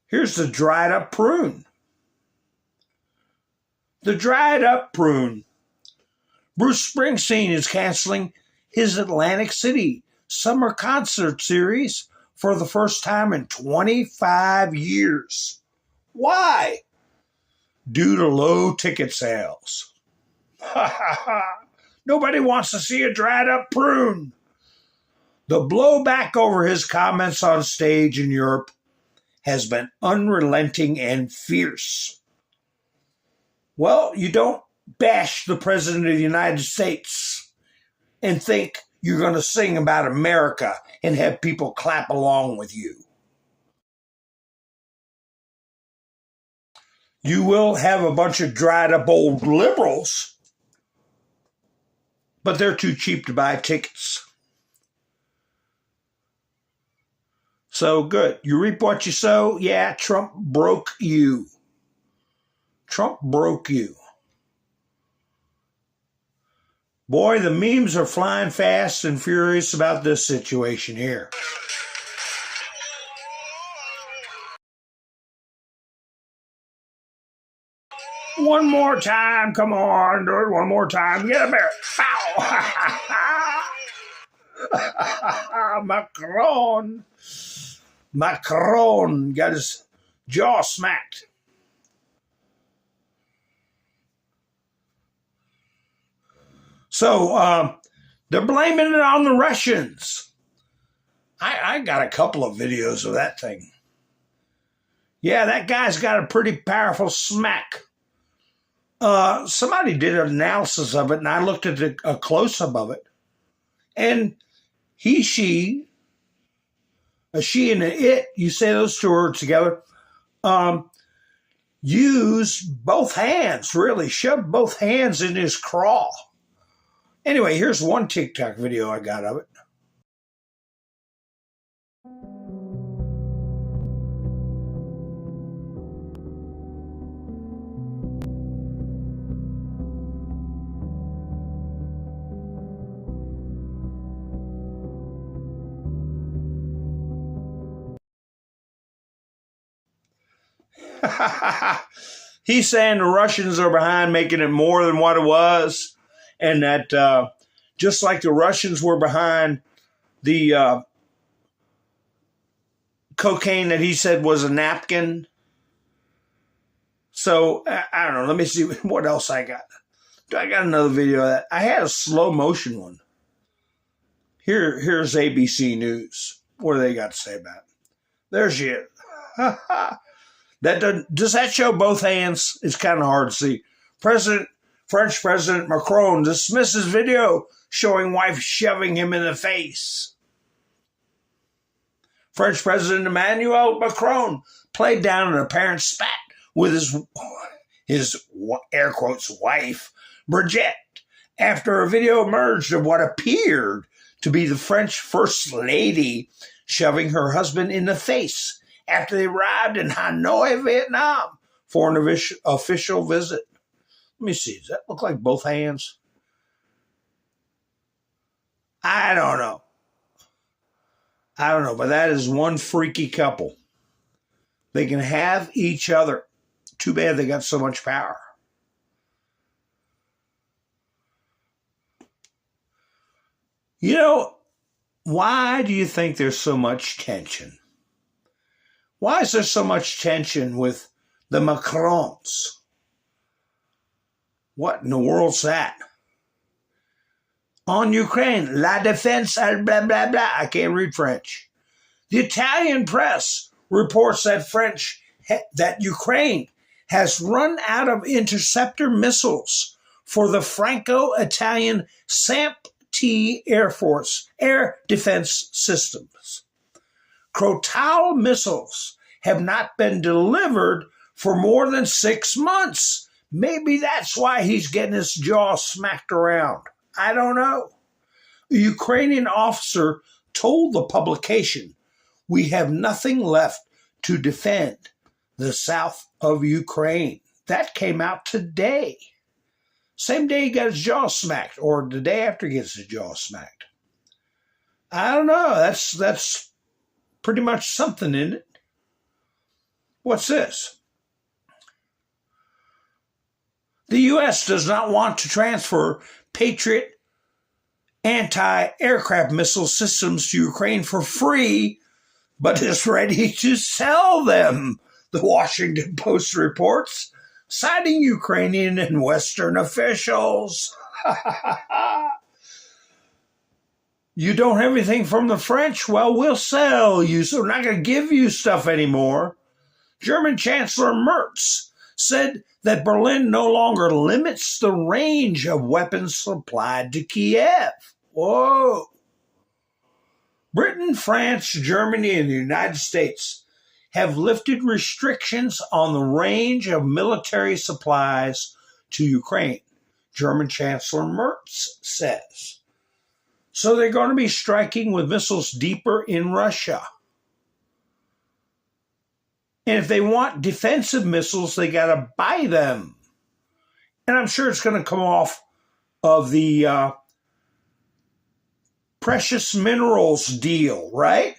Here's the dried up prune. The dried up prune. Bruce Springsteen is canceling his Atlantic City summer concert series for the first time in 25 years. Why? Due to low ticket sales. Nobody wants to see a dried up prune. The blowback over his comments on stage in Europe has been unrelenting and fierce. Well, you don't bash the President of the United States and think you're going to sing about America and have people clap along with you. You will have a bunch of dried up old liberals, but they're too cheap to buy tickets. So good. You reap what you sow. Yeah, Trump broke you. Trump broke you. Boy, the memes are flying fast and furious about this situation here. One more time. Come on, do it one more time. Get a bear. Pow! Macron got his jaw smacked. So they're blaming it on the Russians. I got a couple of videos of that thing. Yeah, that guy's got a pretty powerful smack. Somebody did an analysis of it, and I looked at a close-up of it. And she, a she and an it, you say those two words together, use both hands, really, shove both hands in his craw. Anyway, here's one TikTok video I got of it. He's saying the Russians are behind making it more than what it was, and that just like the Russians were behind the cocaine that he said was a napkin. So, I don't know. Let me see what else I got. I got another video of that. I had a slow motion one. Here's ABC News. What do they got to say about it? There she is. Does that show both hands? It's kind of hard to see. French President Macron dismisses video showing wife shoving him in the face. French President Emmanuel Macron played down an apparent spat with his air quotes wife, Brigitte, after a video emerged of what appeared to be the French First Lady shoving her husband in the face after they arrived in Hanoi, Vietnam for an official visit. Let me see. Does that look like both hands? I don't know, but that is one freaky couple. They can have each other. Too bad they got so much power. You know, why do you think there's so much tension? Why is there so much tension with the Macrons? What in the world's that? On Ukraine, la défense, blah, blah, blah. I can't read French. The Italian press reports that Ukraine has run out of interceptor missiles for the Franco-Italian SAMP-T air defense systems. Crotale missiles have not been delivered for more than 6 months. Maybe that's why he's getting his jaw smacked around. I don't know. A Ukrainian officer told the publication, "We have nothing left to defend the south of Ukraine." That came out today. Same day he got his jaw smacked, or the day after he gets his jaw smacked. I don't know. That's pretty much something in it. What's this? The U.S. does not want to transfer Patriot anti-aircraft missile systems to Ukraine for free, but is ready to sell them, the Washington Post reports, citing Ukrainian and Western officials. You don't have anything from the French? Well, we'll sell you, so we're not going to give you stuff anymore. German Chancellor Merz said that Berlin no longer limits the range of weapons supplied to Kiev. Whoa. Britain, France, Germany, and the United States have lifted restrictions on the range of military supplies to Ukraine, German Chancellor Merz says. So they're going to be striking with missiles deeper in Russia. And if they want defensive missiles, they got to buy them. And I'm sure it's going to come off of the precious minerals deal, right?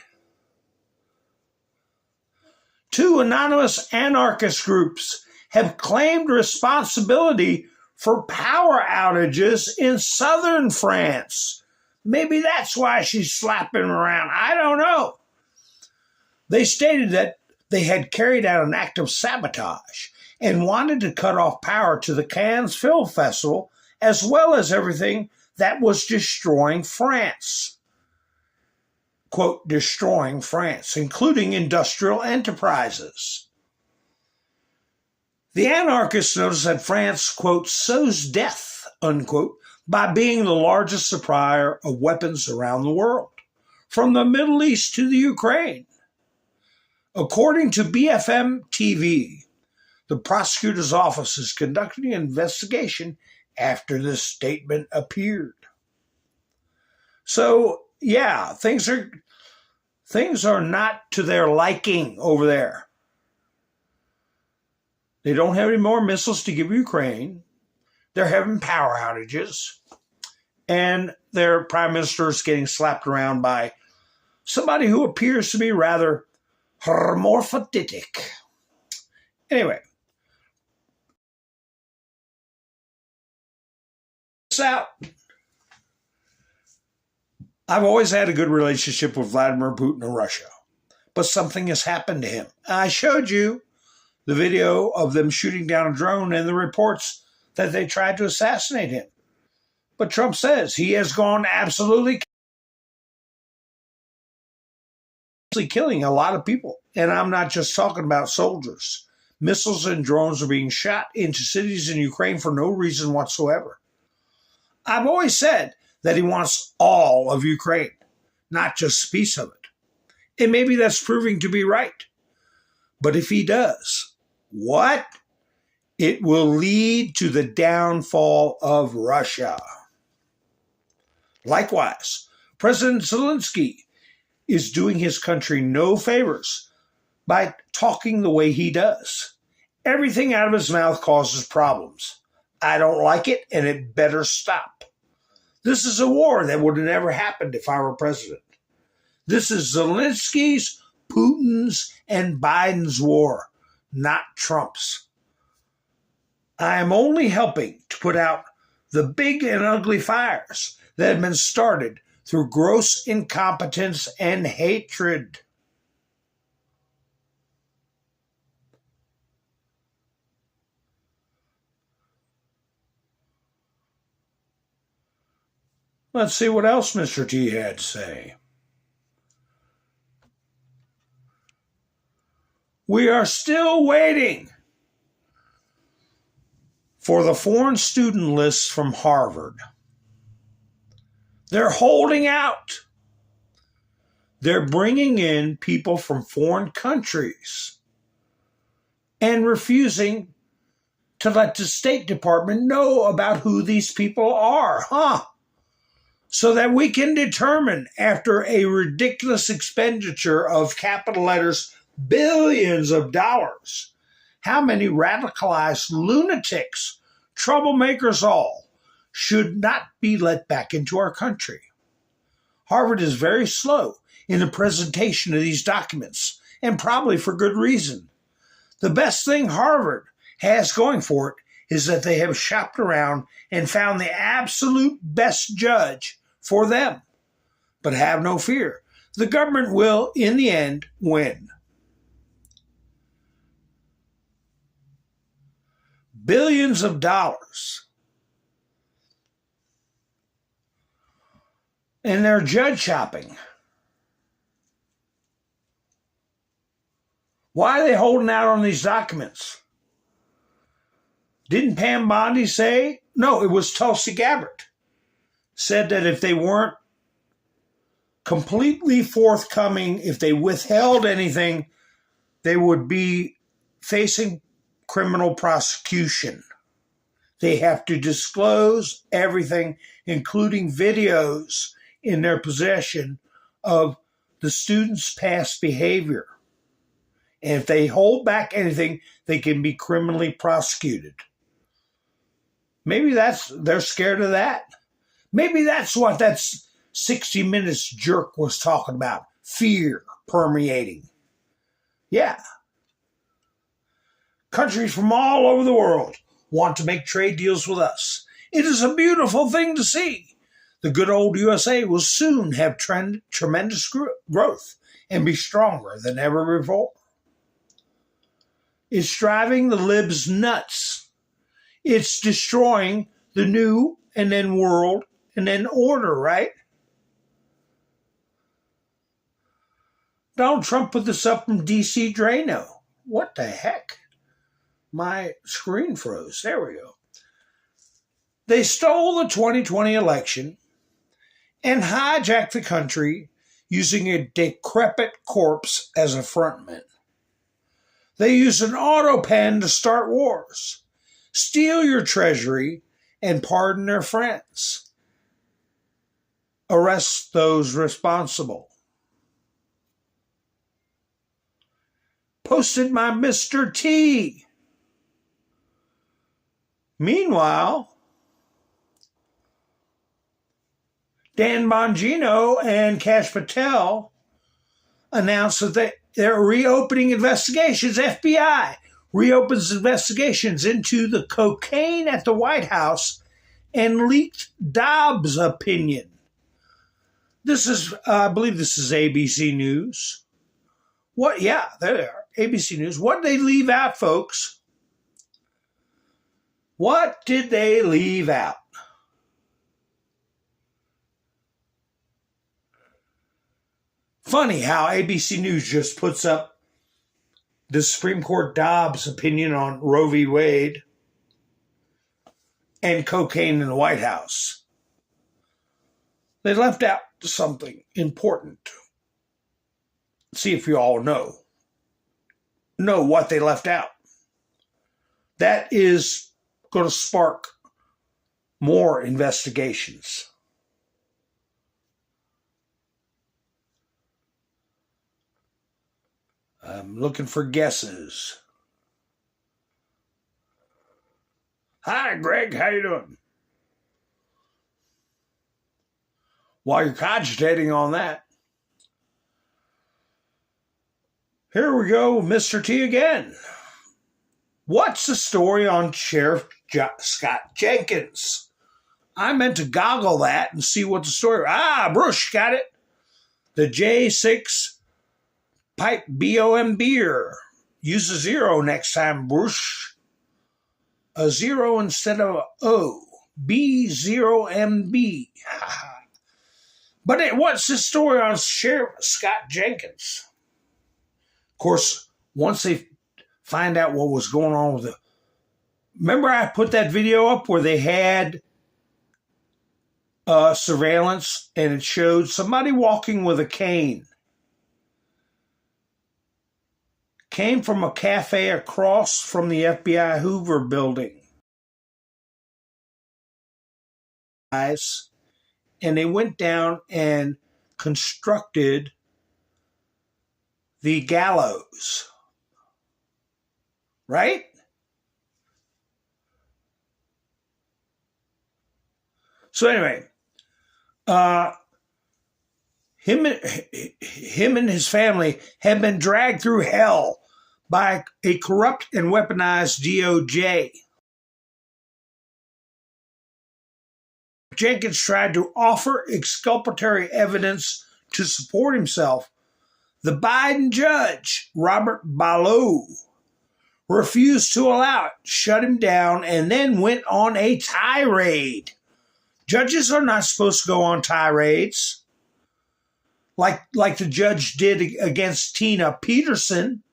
2 anonymous anarchist groups have claimed responsibility for power outages in southern France. Maybe that's why she's slapping him around. I don't know. They stated that they had carried out an act of sabotage and wanted to cut off power to the Cannes Film Festival, as well as everything that was destroying France. Quote, destroying France, including industrial enterprises. The anarchists noticed that France, quote, sows death, unquote, by being the largest supplier of weapons around the world, from the Middle East to the Ukraine. According to BFM TV, the prosecutor's office is conducting an investigation after this statement appeared. So, yeah, things are not to their liking over there. They don't have any more missiles to give Ukraine. They're having power outages. And their prime minister is getting slapped around by somebody who appears to be rather hermaphroditic. Anyway, this out. I've always had a good relationship with Vladimir Putin of Russia, but something has happened to him. I showed you the video of them shooting down a drone and the reports that they tried to assassinate him. But Trump says he has gone absolutely killing a lot of people. And I'm not just talking about soldiers. Missiles and drones are being shot into cities in Ukraine for no reason whatsoever. I've always said that he wants all of Ukraine, not just a piece of it. And maybe that's proving to be right. But if he does, what? It will lead to the downfall of Russia. Likewise, President Zelensky is doing his country no favors by talking the way he does. Everything out of his mouth causes problems. I don't like it, and it better stop. This is a war that would have never happened if I were president. This is Zelensky's, Putin's, and Biden's war, not Trump's. I am only helping to put out the big and ugly fires that have been started through gross incompetence and hatred. Let's see what else Mr. T had to say. We are still waiting for the foreign student list from Harvard. They're holding out. They're bringing in people from foreign countries and refusing to let the State Department know about who these people are, so that we can determine, after a ridiculous expenditure of capital letters, billions of dollars, how many radicalized lunatics, troublemakers all, should not be let back into our country. Harvard is very slow in the presentation of these documents, and probably for good reason. The best thing Harvard has going for it is that they have shopped around and found the absolute best judge for them. But have no fear, the government will, in the end, win. Billions of dollars. And they're judge shopping. Why are they holding out on these documents? Didn't Pam Bondi say? No, it was Tulsi Gabbard. Said that if they weren't completely forthcoming, if they withheld anything, they would be facing criminal prosecution. They have to disclose everything, including videos in their possession of the students' past behavior. And if they hold back anything, they can be criminally prosecuted. Maybe they're scared of that. Maybe that's what that 60 Minutes jerk was talking about. Fear permeating. Yeah. Countries from all over the world want to make trade deals with us. It is a beautiful thing to see. The good old USA will soon have tremendous growth and be stronger than ever before. It's driving the libs nuts. It's destroying the new and then world and then order, right? Donald Trump put this up from DC Drano. What the heck? My screen froze. There we go. They stole the 2020 election and hijacked the country using a decrepit corpse as a frontman. They use an auto pen to start wars, steal your treasury, and pardon their friends. Arrest those responsible. Posted by Mr. T. Meanwhile, Dan Bongino and Kash Patel announced that they're reopening investigations. FBI reopens investigations into the cocaine at the White House and leaked Dobbs' opinion. This is, I believe this is ABC News. What? Yeah, there they are. ABC News. What did they leave out, folks? What did they leave out? Funny how ABC News just puts up the Supreme Court Dobbs opinion on Roe v. Wade and cocaine in the White House. They left out something important. See if you all know what they left out. That is going to spark more investigations. I'm looking for guesses. Hi, Greg. How you doing? While you're cogitating on that, here we go, Mr. T again. What's the story on Sheriff Scott Jenkins? I meant to goggle that and see what the story. Bruce got it. The J6 pipe BOM beer. Use a zero next time, Bruce. A zero instead of a O. B0MB. But what's the story on Sheriff Scott Jenkins? Of course, once they find out what was going on with remember I put that video up where they had surveillance and it showed somebody walking with a cane. Came from a cafe across from the FBI Hoover building. And they went down and constructed the gallows. Right? So anyway, him and his family have been dragged through hell by a corrupt and weaponized DOJ. Jenkins tried to offer exculpatory evidence to support himself. The Biden judge, Robert Ballou, refused to allow it, shut him down, and then went on a tirade. Judges are not supposed to go on tirades like the judge did against Tina Peterson.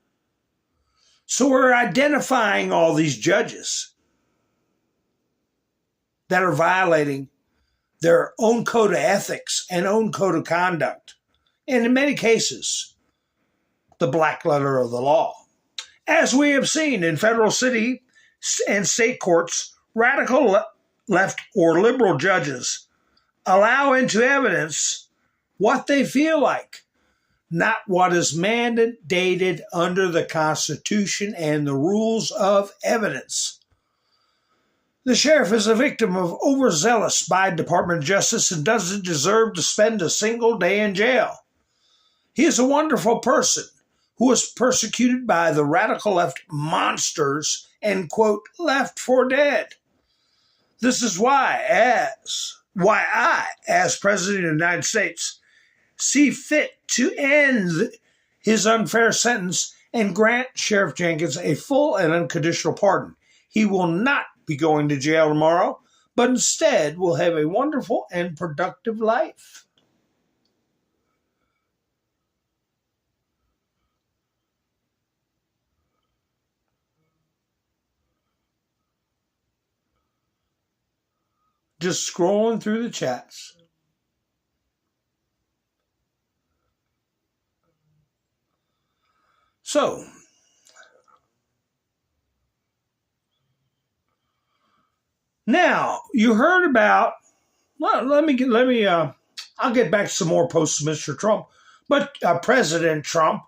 So we're identifying all these judges that are violating their own code of ethics and own code of conduct. And in many cases, the black letter of the law. As we have seen in federal city and state courts, radical left or liberal judges allow into evidence what they feel like, not what is mandated under the Constitution and the rules of evidence. The sheriff is a victim of overzealous Biden Department of Justice and doesn't deserve to spend a single day in jail. He is a wonderful person who was persecuted by the radical left monsters and, quote, left for dead. This is why I, as President of the United States, see fit to end his unfair sentence and grant Sheriff Jenkins a full and unconditional pardon. He will not be going to jail tomorrow, but instead will have a wonderful and productive life. Just scrolling through the chats. So, now you heard about. Well, I'll get back to some more posts of Mr. Trump, but President Trump.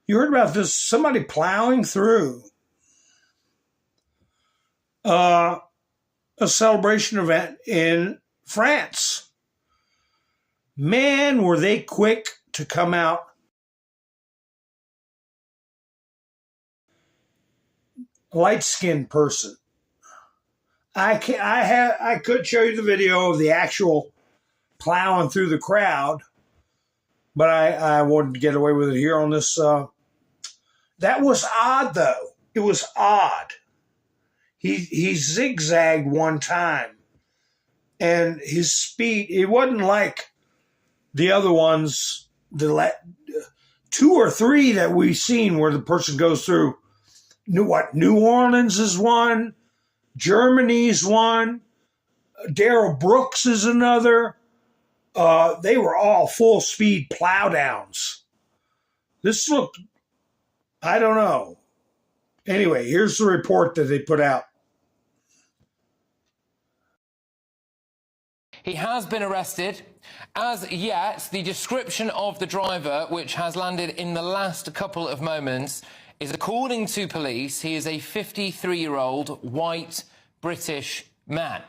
You heard about this? Somebody plowing through a celebration event in France. Man, were they quick to come out. Light-skinned person. I could show you the video of the actual plowing through the crowd, but I wanted to get away with it here on this. That was odd, though. It was odd. He zigzagged one time, and his speed, it wasn't like the other ones, the 2 or 3 that we've seen where the person goes through. New Orleans is one, Germany's one, Darrell Brooks is another. They were all full speed plow downs. This looked, I don't know. Anyway, here's the report that they put out. He has been arrested. As yet, the description of the driver, which has landed in the last couple of moments, is, according to police, he is a 53-year-old white British man.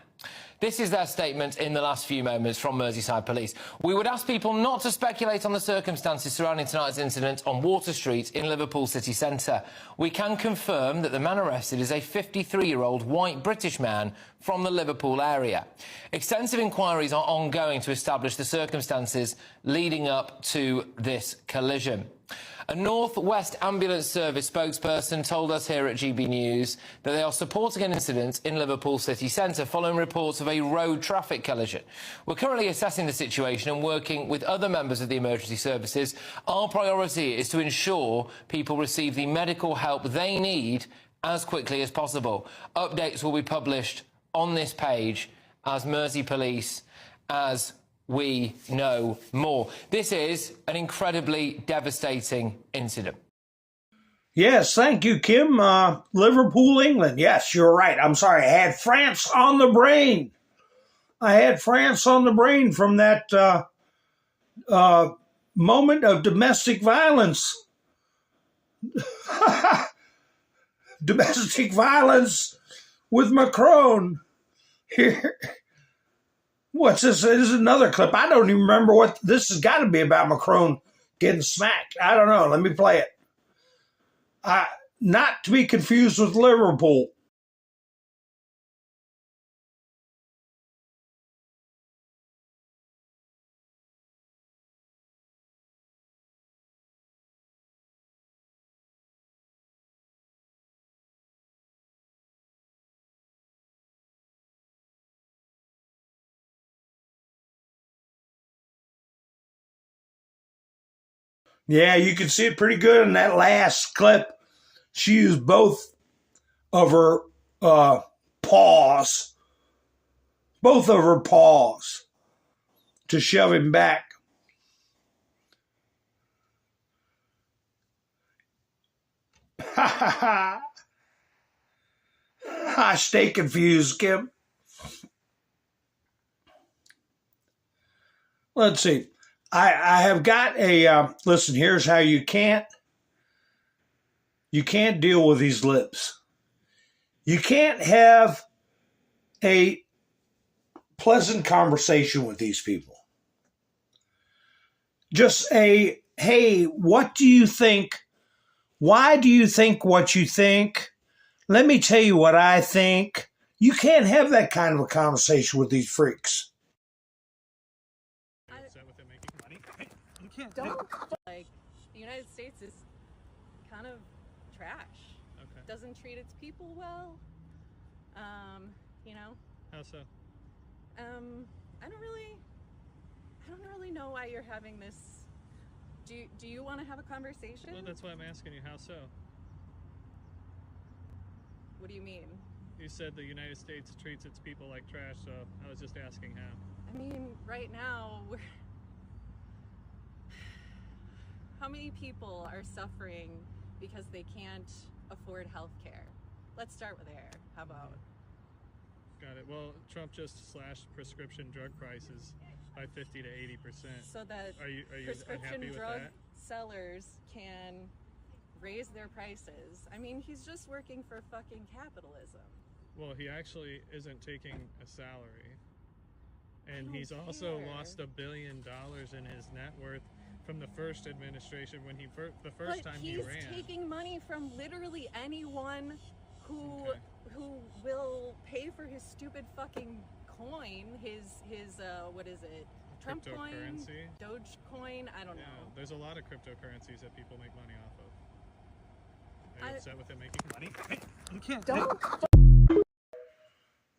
This is their statement in the last few moments from Merseyside Police. We would ask people not to speculate on the circumstances surrounding tonight's incident on Water Street in Liverpool city centre. We can confirm that the man arrested is a 53-year-old white British man from the Liverpool area. Extensive inquiries are ongoing to establish the circumstances leading up to this collision. A North West Ambulance Service spokesperson told us here at GB News that they are supporting an incident in Liverpool city centre following reports of a road traffic collision. We're currently assessing the situation and working with other members of the emergency services. Our priority is to ensure people receive the medical help they need as quickly as possible. Updates will be published on this page as Mersey Police, as we know more. This is an incredibly devastating incident. Yes, thank you, Kim. Liverpool, England. Yes, you're right. I'm sorry. I had France on the brain. From that moment of domestic violence. Domestic violence with Macron. Here. What's this? This is another clip. I don't even remember what this has got to be about. Macron getting smacked. I don't know. Let me play it. Not to be confused with Liverpool. Yeah, you can see it pretty good in that last clip. She used both of her paws to shove him back. I stay confused, Kim. Let's see. I have got a, listen, here's how you can't deal with these lips. You can't have a pleasant conversation with these people. Just a, hey, what do you think? Why do you think what you think? Let me tell you what I think. You can't have that kind of a conversation with these freaks. Don't. Like, the United States is kind of trash. Okay. Doesn't treat its people well. You know. How so? I don't really know why you're having this. Do you want to have a conversation? Well, that's why I'm asking you. How so? What do you mean? You said the United States treats its people like trash, so I was just asking how. I mean, right now how many people are suffering because they can't afford health care? Let's start with there. How about? Got it. Well, Trump just slashed prescription drug prices by 50 to 80%. So that are you prescription unhappy with drug that? sellers can raise their prices. I mean, he's just working for fucking capitalism. Well, he actually isn't taking a salary. And he's also lost $1 billion in his net worth from the first administration when the first time he ran. He's taking money from literally anyone who who will pay for his stupid fucking coin, his what is it? Trump coin, Doge coin, I don't know. There's a lot of cryptocurrencies that people make money off of. Are you upset with them making money? You can't. Don't.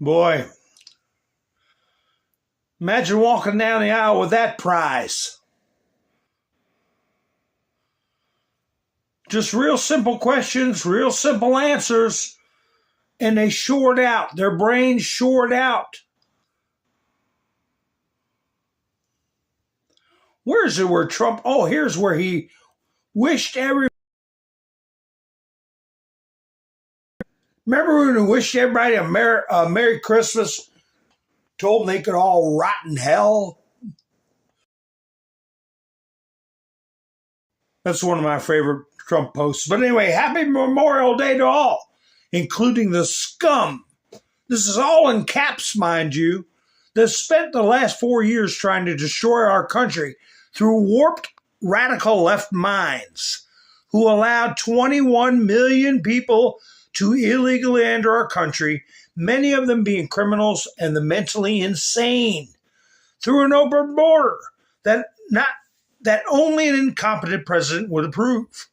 Boy, imagine walking down the aisle with that prize. Just real simple questions, real simple answers, and they shored out. Their brains shored out. Where is it where Trump? Oh, here's where he wished every. Remember when he wished everybody a Merry Christmas? Told them they could all rot in hell? That's one of my favorite Trump posts. But anyway, happy Memorial Day to all, including the scum. This is all in caps, mind you, that spent the last 4 years trying to destroy our country through warped radical left minds who allowed 21 million people to illegally enter our country, many of them being criminals and the mentally insane, through an open border that only an incompetent president would approve,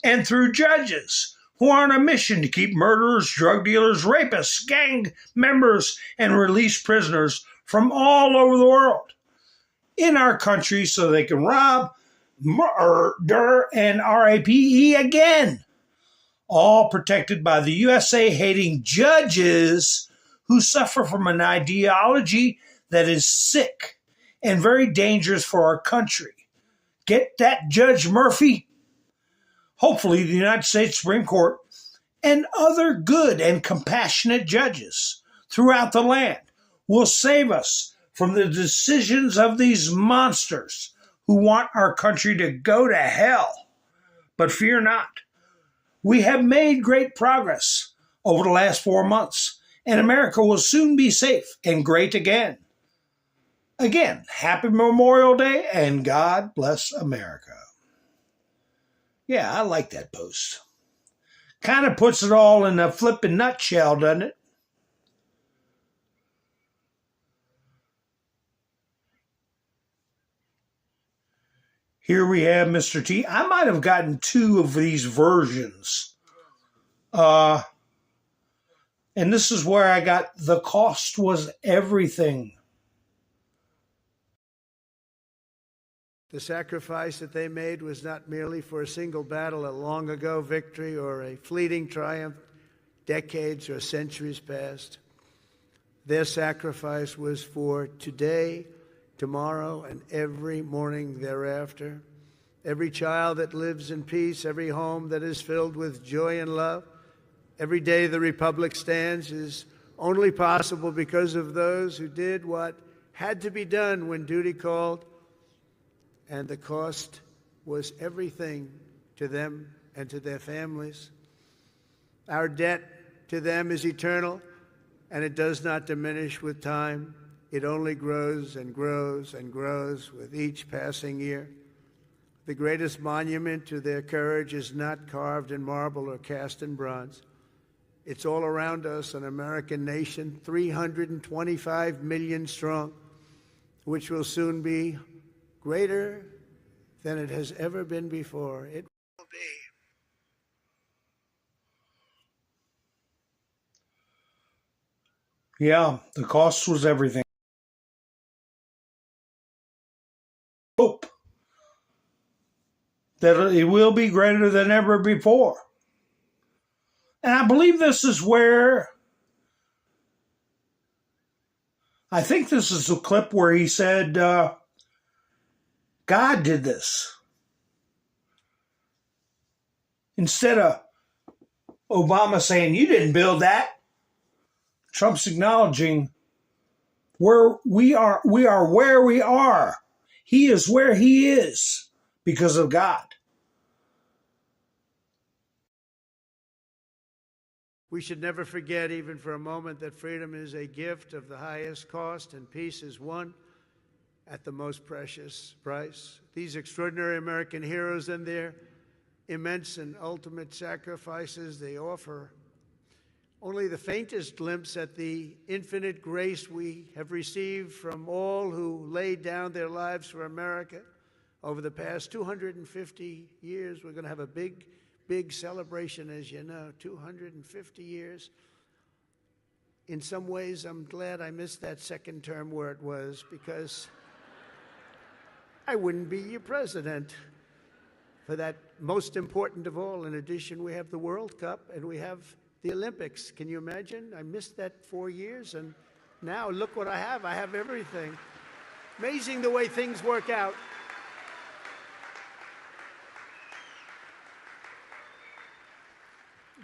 and through judges who are on a mission to keep murderers, drug dealers, rapists, gang members, and release prisoners from all over the world in our country so they can rob, murder, and RAPE again. All protected by the USA-hating judges who suffer from an ideology that is sick and very dangerous for our country. Get that, Judge Murphy? Hopefully the United States Supreme Court and other good and compassionate judges throughout the land will save us from the decisions of these monsters who want our country to go to hell. But fear not. We have made great progress over the last 4 months, and America will soon be safe and great again. Again, happy Memorial Day, and God bless America. Yeah, I like that post. Kind of puts it all in a flippin' nutshell, doesn't it? Here we have Mr. T. I might have gotten 2 of these versions. And this is where I got the cost was everything. The sacrifice that they made was not merely for a single battle, a long ago victory, or a fleeting triumph, decades or centuries past. Their sacrifice was for today, tomorrow, and every morning thereafter. Every child that lives in peace, every home that is filled with joy and love, every day the Republic stands is only possible because of those who did what had to be done when duty called, and the cost was everything to them and to their families. Our debt to them is eternal, and it does not diminish with time. It only grows and grows and grows with each passing year. The greatest monument to their courage is not carved in marble or cast in bronze. It's all around us, an American nation, 325 million strong, which will soon be greater than it has ever been before. It will be. Yeah, the cost was everything. Hope that it will be greater than ever before. And I believe this is where, I think this is the clip where he said, God did this. Instead of Obama saying, you didn't build that, Trump's acknowledging where we are where we are. He is where he is because of God. We should never forget, even for a moment, that freedom is a gift of the highest cost and peace is won at the most precious price. These extraordinary American heroes and their immense and ultimate sacrifices they offer only the faintest glimpse at the infinite grace we have received from all who laid down their lives for America over the past 250 years. We're going to have a big, big celebration, as you know, 250 years. In some ways, I'm glad I missed that second term where it was, because I wouldn't be your president for that most important of all. In addition, we have the World Cup and we have the Olympics. Can you imagine? I missed that 4 years, and now look what I have. I have everything. Amazing the way things work out.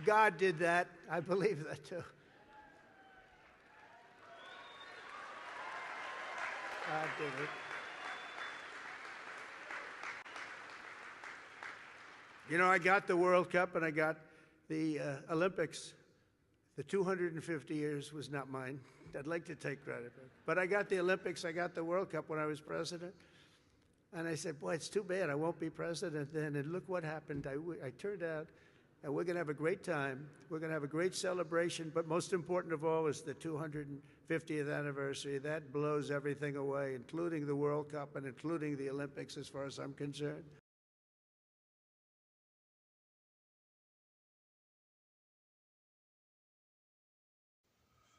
God did that. I believe that too. God did it. You know, I got the World Cup and I got the Olympics. The 250 years was not mine. I'd like to take credit for it. But I got the Olympics, I got the World Cup when I was president. And I said, boy, it's too bad I won't be president then. And look what happened. I turned out, and we're going to have a great time. We're going to have a great celebration. But most important of all is the 250th anniversary. That blows everything away, including the World Cup and including the Olympics, as far as I'm concerned.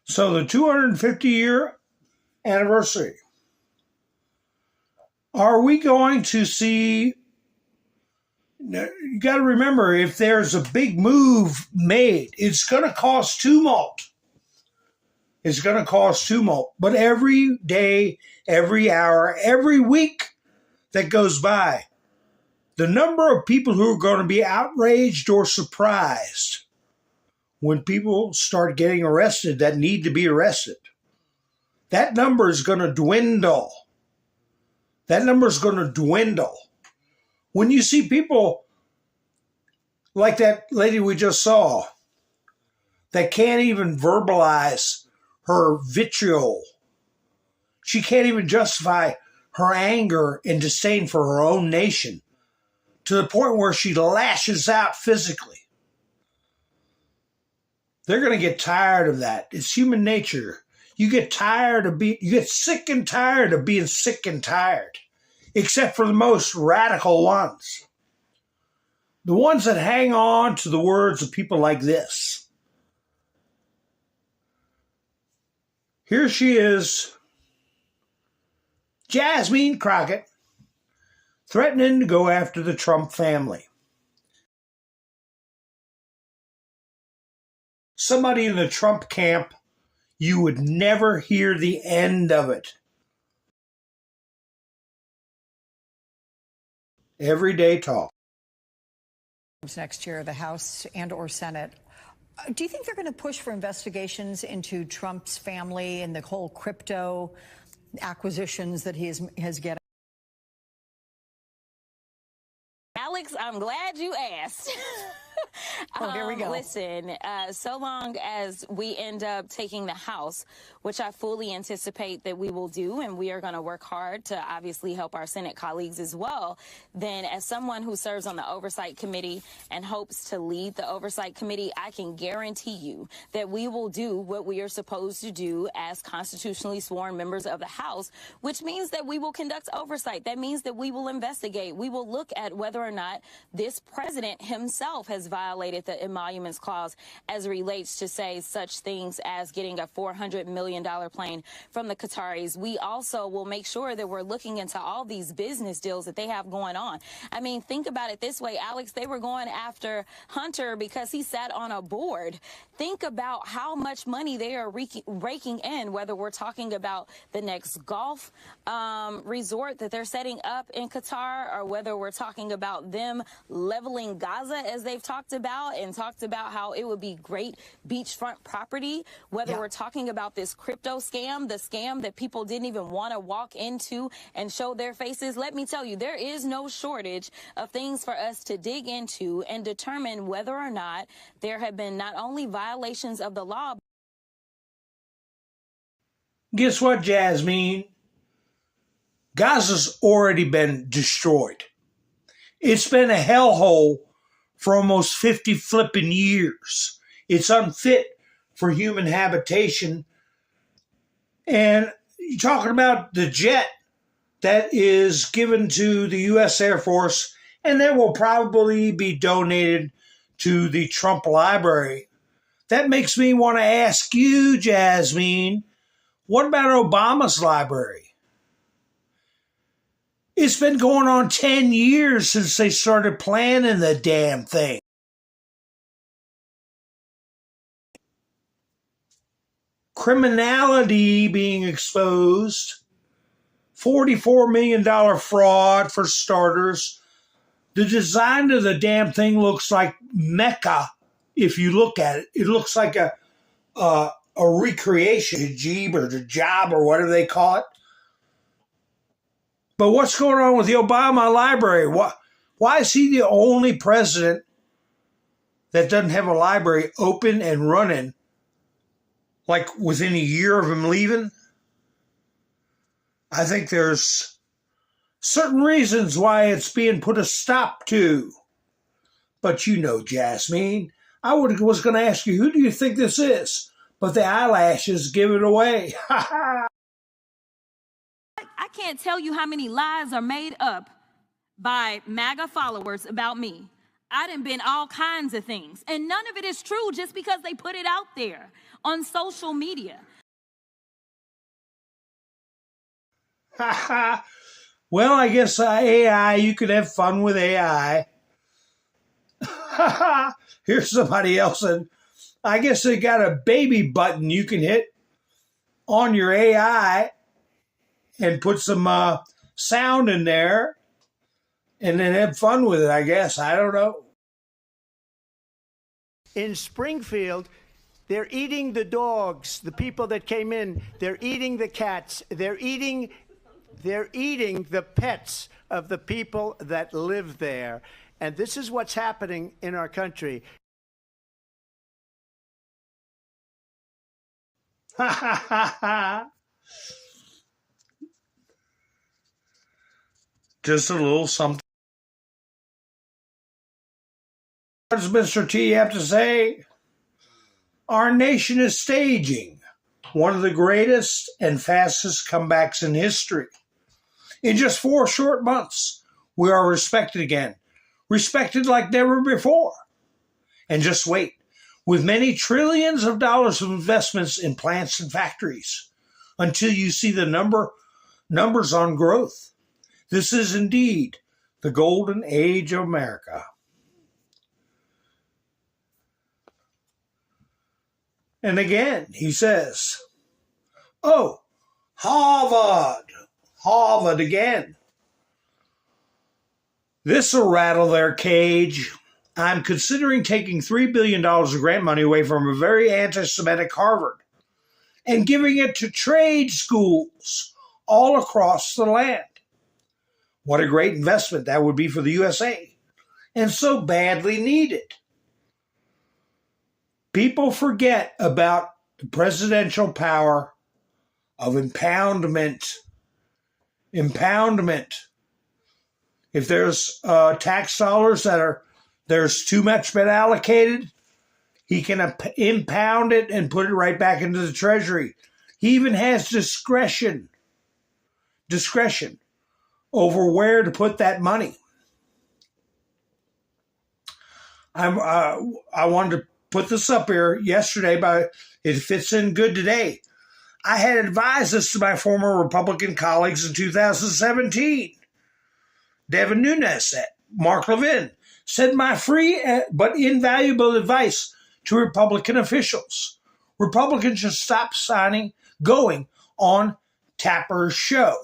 So the 250-year anniversary. Are we going to see? You got to remember, if there's a big move made, it's going to cause tumult. It's going to cause tumult. But every day, every hour, every week that goes by, the number of people who are going to be outraged or surprised when people start getting arrested that need to be arrested, that number is going to dwindle. That number is going to dwindle. When you see people like that lady we just saw that can't even verbalize her vitriol, she can't even justify her anger and disdain for her own nation, to the point where she lashes out physically. They're going to get tired of that. It's human nature. You get sick and tired of being sick and tired, except for the most radical ones. The ones that hang on to the words of people like this. Here she is, Jasmine Crockett, threatening to go after the Trump family. Somebody in the Trump camp, you would never hear the end of it. Everyday talk. Next year, the House and or Senate. Do you think they're going to push for investigations into Trump's family and the whole crypto acquisitions that he has getting? Alex, I'm glad you asked. Oh, here we go. Listen, so long as we end up taking the House, which I fully anticipate that we will do, and we are going to work hard to obviously help our Senate colleagues as well, then as someone who serves on the Oversight Committee and hopes to lead the Oversight Committee, I can guarantee you that we will do what we are supposed to do as constitutionally sworn members of the House, which means that we will conduct oversight. That means that we will investigate. We will look at whether or not this president himself has violated the emoluments clause as it relates to, say, such things as getting a $400 million plane from the Qataris. We also will make sure that we're looking into all these business deals that they have going on. I mean, think about it this way, Alex. They were going after Hunter because he sat on a board. Think about how much money they are raking in, whether we're talking about the next golf resort that they're setting up in Qatar, or whether we're talking about them leveling Gaza, as they've talked about, and talked about how it would be great beachfront property, whether we're talking about this crypto scam, the scam that people didn't even want to walk into and show their faces. Let me tell you, there is no shortage of things for us to dig into and determine whether or not there have been not only violations of the law. Guess what, Jasmine? Gaza's already been destroyed. It's been a hellhole for almost 50 flipping years. It's unfit for human habitation. And you're talking about the jet that is given to the U.S. Air Force, and that will probably be donated to the Trump Library. That makes me want to ask you, Jasmine, what about Obama's library? It's been going on 10 years since they started planning the damn thing. Criminality being exposed, $44 million fraud for starters. The design of the damn thing looks like Mecca. If you look at it, it looks like a recreation, the job or whatever they call it. But what's going on with the Obama library? Why is he the only president that doesn't have a library open and running, like within a year of him leaving? I think there's certain reasons why it's being put a stop to. But you know, Jasmine, I was going to ask you, who do you think this is? But the eyelashes give it away. I can't tell you how many lies are made up by MAGA followers about me. I done been all kinds of things, and none of it is true just because they put it out there on social media. Well, I guess AI, you could have fun with AI. Here's somebody else, and I guess they got a baby button you can hit on your AI and put some sound in there and then have fun with it, I guess. I don't know. In Springfield, they're eating the dogs, the people that came in. They're eating the cats. They're eating the pets of the people that live there. And this is what's happening in our country. Just a little something. What does Mr. T have to say? Our nation is staging one of the greatest and fastest comebacks in history. In just 4 short months, we are respected again. Respected like never before. And just wait. With many trillions of dollars of investments in plants and factories, until you see the numbers on growth. This is indeed the golden age of America. And again, he says, oh, Harvard again. This'll rattle their cage. I'm considering taking $3 billion of grant money away from a very anti-Semitic Harvard and giving it to trade schools all across the land. What a great investment that would be for the USA, and so badly needed. People forget about the presidential power of impoundment. Impoundment. If there's tax dollars there's too much been allocated, he can impound it and put it right back into the Treasury. He even has discretion over where to put that money. I wanted to put this up here yesterday, but it fits in good today. I had advised this to my former Republican colleagues in 2017. Devin Nunes, Mark Levin, said my free but invaluable advice to Republican officials. Republicans should stop going on Tapper's show.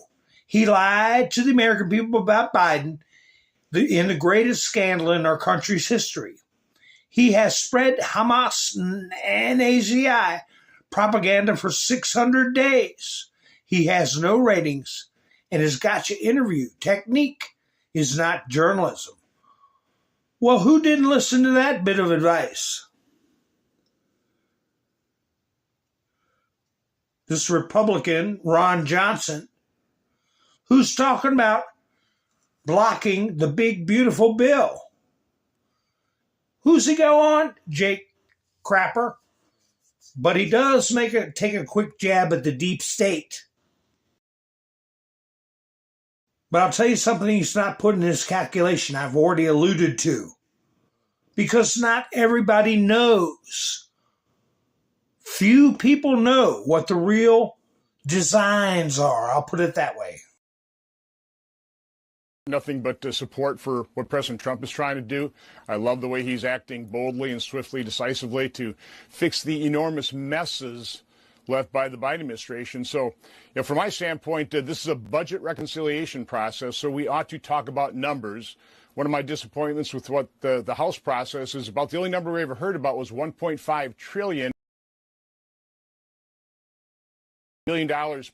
He lied to the American people about Biden in the greatest scandal in our country's history. He has spread Hamas and AZI propaganda for 600 days. He has no ratings, and his gotcha interview technique is not journalism. Well, who didn't listen to that bit of advice? This Republican, Ron Johnson, who's talking about blocking the big, beautiful bill. Who's he go on? Jake Crapper. But he does take a quick jab at the deep state. But I'll tell you something he's not put in his calculation I've already alluded to. Because not everybody knows. Few people know what the real designs are. I'll put it that way. Nothing but support for what President Trump is trying to do. I love the way he's acting boldly and swiftly, decisively to fix the enormous messes left by the Biden administration. So, from my standpoint, this is a budget reconciliation process, so we ought to talk about numbers. One of my disappointments with what the House process is about, the only number we ever heard about was $1.5 trillion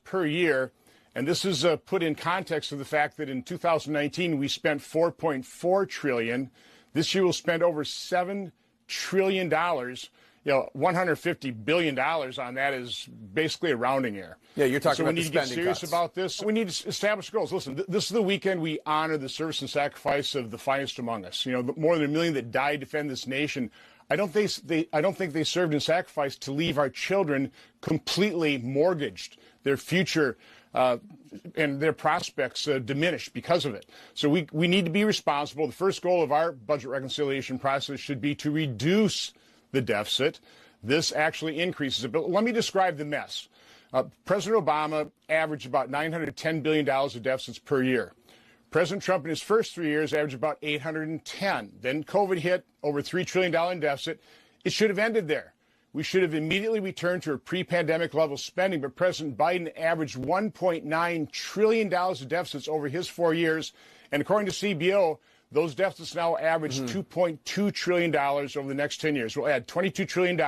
per year. And this is put in context of the fact that in 2019, we spent $4.4 trillion. This year we'll spend over $7 trillion. $150 billion on that is basically a rounding error. Yeah, you're talking so about we need to get serious about this. We need to establish goals. Listen, this is the weekend we honor the service and sacrifice of the finest among us. More than 1 million that died to defend this nation. I don't think they served and sacrificed to leave our children completely mortgaged, their future and their prospects diminished because of it. So we need to be responsible. The first goal of our budget reconciliation process should be to reduce the deficit. This actually increases it. But let me describe the mess. President Obama averaged about $910 billion of deficits per year. President Trump in his first 3 years averaged about 810. Then COVID hit, over $3 trillion in deficit. It should have ended there. We should have immediately returned to a pre-pandemic level spending, but President Biden averaged $1.9 trillion of deficits over his 4 years. And according to CBO, those deficits now average $2.2 trillion over the next 10 years. We'll add $22 trillion.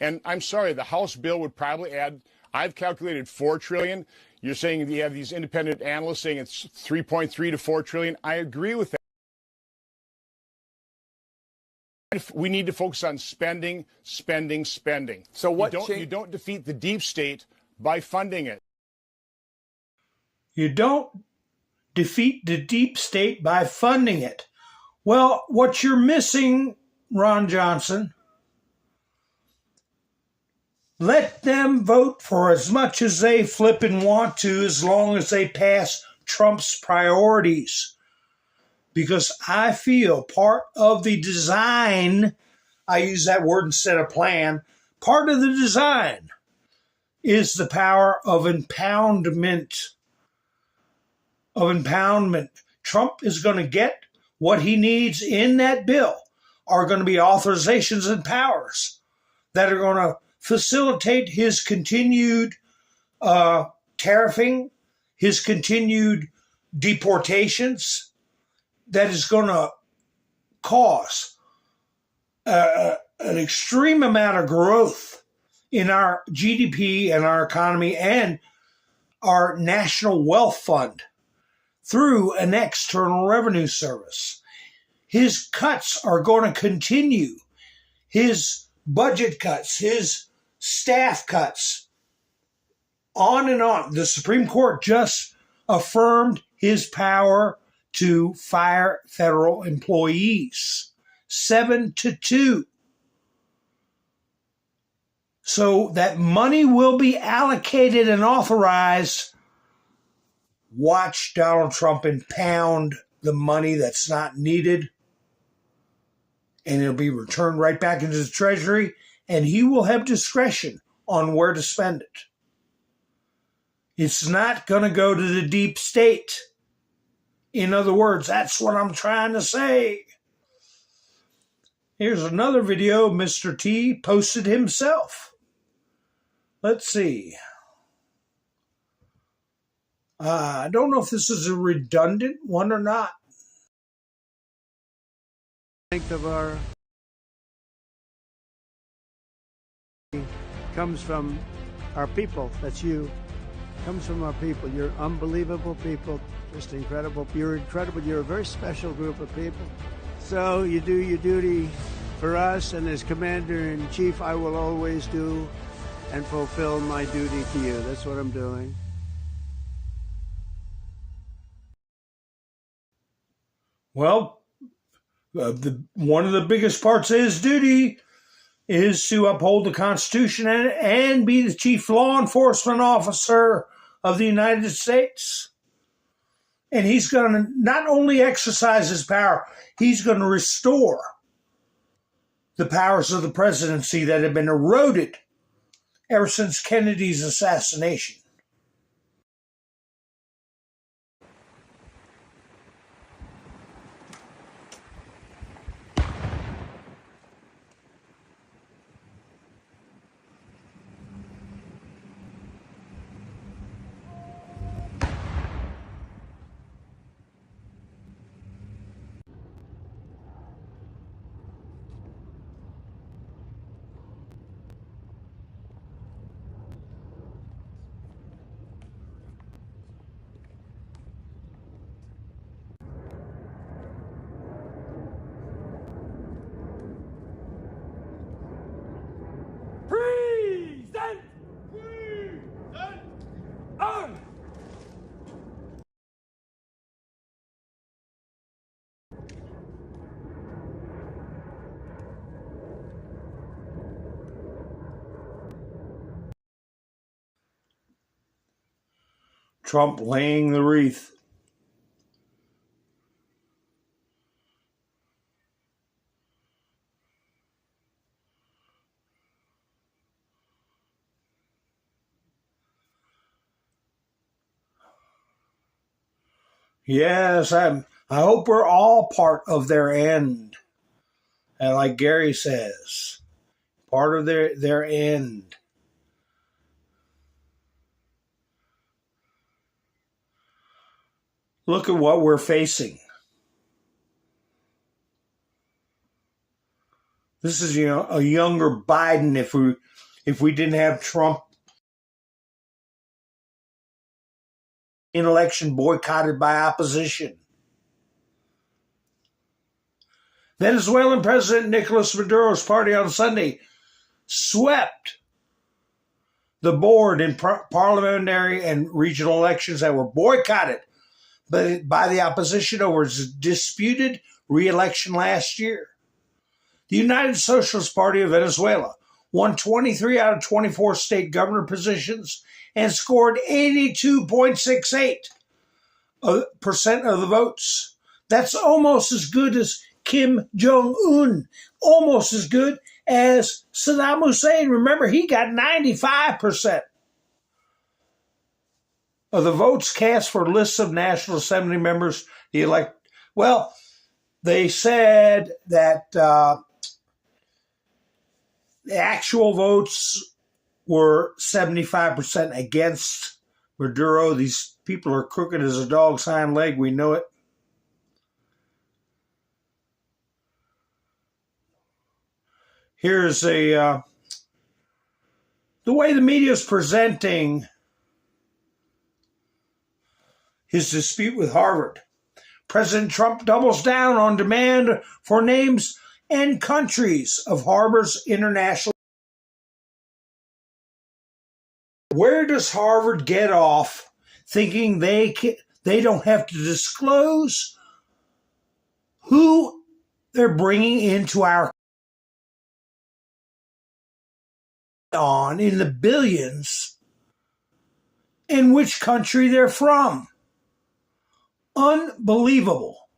And I'm sorry, the House bill would probably add, I've calculated $4 trillion. You're saying you have these independent analysts saying it's 3.3 to $4 trillion. I agree with that. We need to focus on spending. So what you don't defeat the deep state by funding it. You don't defeat the deep state by funding it. Well, what you're missing, Ron Johnson, let them vote for as much as they flippin' want to as long as they pass Trump's priorities. Because I feel part of the design, I use that word instead of plan, part of the design is the power of impoundment. Trump is going to get what he needs in that bill are going to be authorizations and powers that are going to facilitate his continued tariffing, his continued deportations, that is going to cause an extreme amount of growth in our GDP and our economy and our national wealth fund through an external revenue service. His cuts are going to continue. His budget cuts, his staff cuts, on and on. The Supreme Court just affirmed his power to fire federal employees, 7-2. So that money will be allocated and authorized. Watch Donald Trump impound the money that's not needed, and it'll be returned right back into the Treasury, and he will have discretion on where to spend it. It's not going to go to the deep state. In other words, that's what I'm trying to say. Here's another video Mr. T posted himself. Let's see. I don't know if this is a redundant one or not. Strength of our comes from our people. That's you. Comes from our people. You're unbelievable people. Just incredible. You're incredible. You're a very special group of people. So you do your duty for us, and as Commander-in-Chief, I will always do and fulfill my duty to you. That's what I'm doing. Well, one of the biggest parts of his duty is to uphold the Constitution and be the chief law enforcement officer of the United States. And he's going to not only exercise his power, he's going to restore the powers of the presidency that have been eroded ever since Kennedy's assassination. Present! On! Trump laying the wreath. Yes, I hope we're all part of their end. And like Gary says, part of their end. Look at what we're facing. This is, a younger Biden if we didn't have Trump in election boycotted by opposition. Venezuelan President Nicolas Maduro's party on Sunday swept the board in parliamentary and regional elections that were boycotted by the opposition over its disputed re-election last year. The United Socialist Party of Venezuela won 23 out of 24 state governor positions and scored 82.68% of the votes. That's almost as good as Kim Jong-un, almost as good as Saddam Hussein. Remember, he got 95% of the votes cast for lists of National Assembly members. They said that the actual votes were 75% against Maduro. These people are crooked as a dog's hind leg. We know it. Here's the way the media is presenting his dispute with Harvard. President Trump doubles down on demand for names and countries of Harvard's international. Where does Harvard get off thinking they don't have to disclose who they're bringing into our on in the billions and which country they're from? Unbelievable.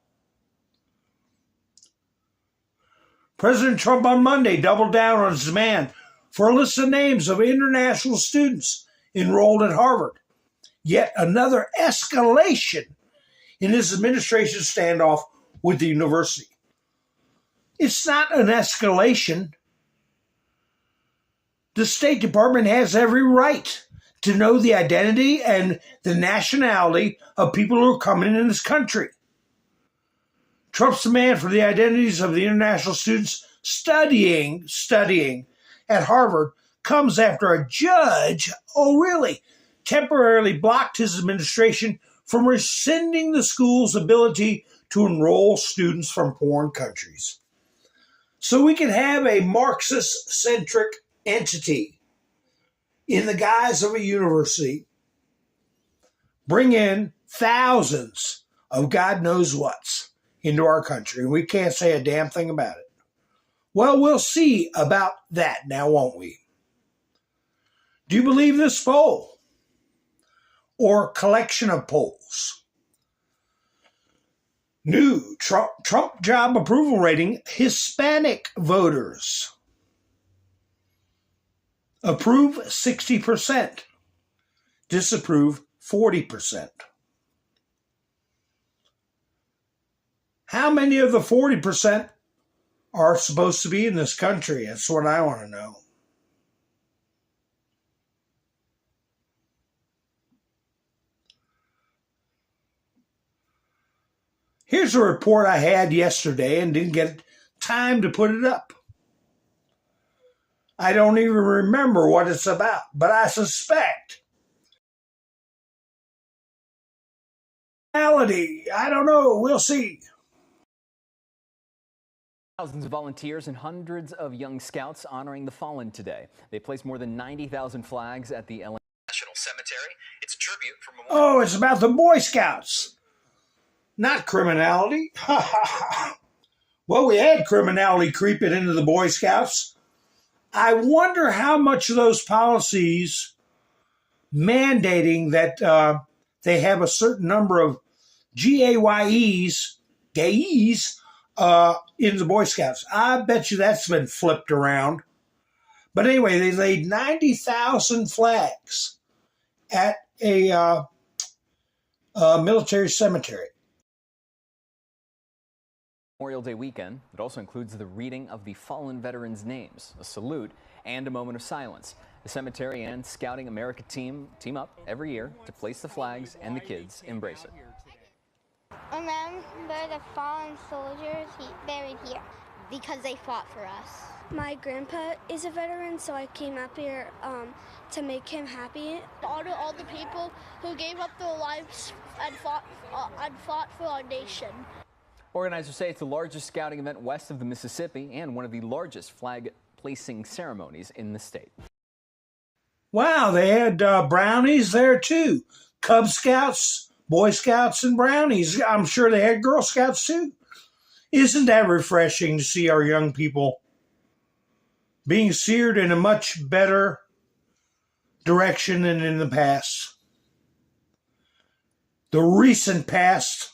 President Trump on Monday doubled down on his demand for a list of names of international students enrolled at Harvard. Yet another escalation in his administration standoff with the university. It's not an escalation. The State Department has every right to know the identity and the nationality of people who are coming in this country. Trump's demand for the identities of the international students studying at Harvard comes after a judge, temporarily blocked his administration from rescinding the school's ability to enroll students from foreign countries. So we can have a Marxist-centric entity in the guise of a university bring in thousands of God knows whats into our country, and we can't say a damn thing about it. Well, we'll see about that now, won't we? Do you believe this poll or collection of polls? New Trump job approval rating, Hispanic voters approve 60%, disapprove 40%. How many of the 40% are supposed to be in this country? That's what I want to know. Here's a report I had yesterday and didn't get time to put it up. I don't even remember what it's about, but I suspect. I don't know. We'll see. Thousands of volunteers and hundreds of young scouts honoring the fallen today. They placed more than 90,000 flags at the LA National Cemetery. It's a tribute from Oh, it's about the Boy Scouts, not criminality. Well, we had criminality creeping into the Boy Scouts. I wonder how much of those policies mandating that they have a certain number of GAYEs, gays, in the Boy Scouts. I bet you that's been flipped around. But anyway, they laid 90,000 flags at a military cemetery. Memorial Day weekend. It also includes the reading of the fallen veterans' names, a salute, and a moment of silence. The cemetery and Scouting America team up every year to place the flags, and the kids embrace it. Remember the fallen soldiers buried here because they fought for us. My grandpa is a veteran, so I came up here to make him happy. Honor all the people who gave up their lives and fought for our nation. Organizers say it's the largest scouting event west of the Mississippi and one of the largest flag placing ceremonies in the state. Wow, they had brownies there too. Cub Scouts, Boy Scouts, and brownies. I'm sure they had Girl Scouts too. Isn't that refreshing to see our young people being steered in a much better direction than in the past? The recent past.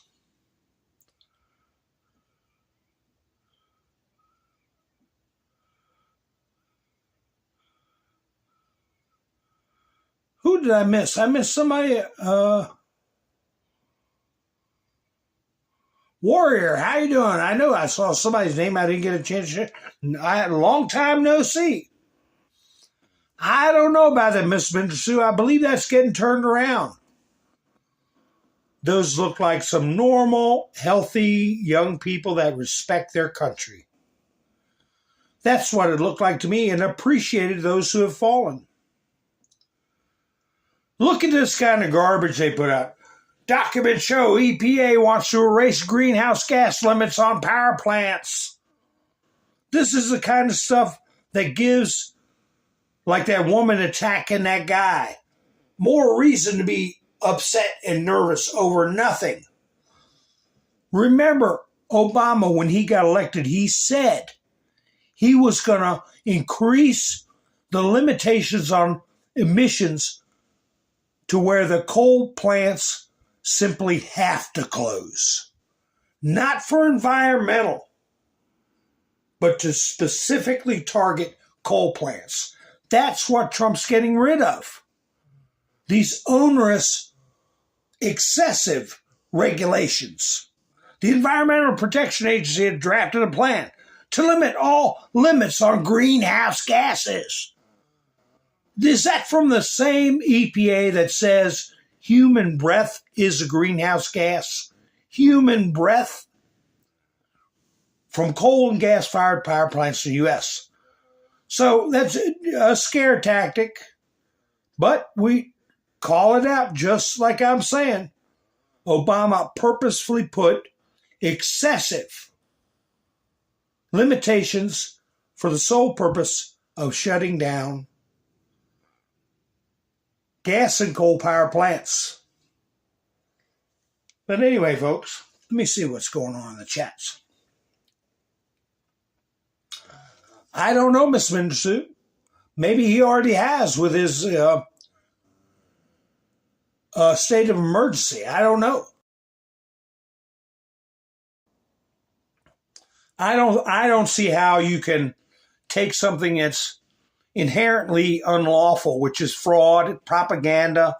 Who did I miss? I missed somebody. Warrior, how you doing? I know I saw somebody's name. I didn't get a chance to. I had a long time no see. I don't know about that, Miss Minter Sue. I believe that's getting turned around. Those look like some normal, healthy young people that respect their country. That's what it looked like to me, and appreciated those who have fallen. Look at this kind of garbage they put out. Documents show EPA wants to erase greenhouse gas limits on power plants. This is the kind of stuff that gives, like that woman attacking that guy, more reason to be upset and nervous over nothing. Remember, Obama, when he got elected, he said he was going to increase the limitations on emissions to where the coal plants simply have to close. Not for environmental, but to specifically target coal plants. That's what Trump's getting rid of. These onerous, excessive regulations. The Environmental Protection Agency had drafted a plan to limit all limits on greenhouse gases. Is that from the same EPA that says human breath is a greenhouse gas? Human breath from coal and gas-fired power plants in the U.S. So that's a scare tactic, but we call it out just like I'm saying. Obama purposefully put excessive limitations for the sole purpose of shutting down gas and coal power plants. But anyway, folks, let me see what's going on in the chats. I don't know, Miss Mindersuit. Maybe he already has with his state of emergency. I don't know. I don't see how you can take something that's inherently unlawful, which is fraud, propaganda,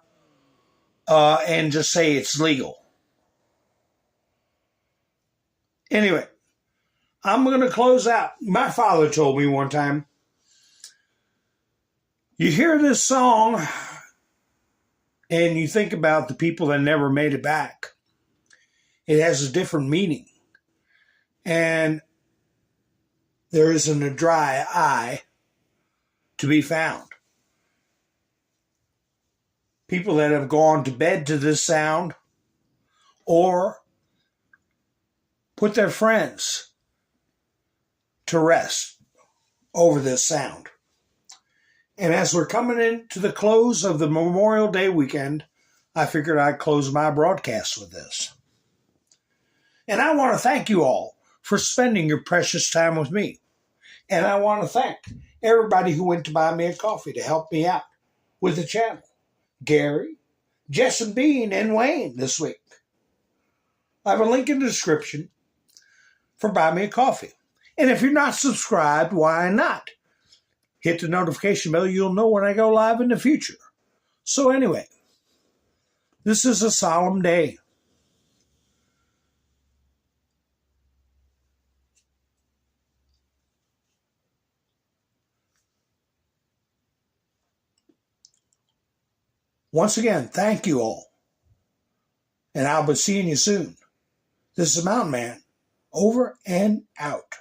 and just say it's legal. Anyway, I'm going to close out. My father told me one time, you hear this song and you think about the people that never made it back. It has a different meaning. And there isn't a dry eye to be found. People that have gone to bed to this sound or put their friends to rest over this sound. And as we're coming into the close of the Memorial Day weekend, I figured I'd close my broadcast with this. And I want to thank you all for spending your precious time with me. And I want to thank everybody who went to buy me a coffee to help me out with the channel. Gary, Jess and Bean, and Wayne this week. I have a link in the description for Buy Me a Coffee. And if you're not subscribed, why not? Hit the notification bell. You'll know when I go live in the future. So anyway, this is a solemn day. Once again, thank you all. And I'll be seeing you soon. This is Mountain Man, over and out.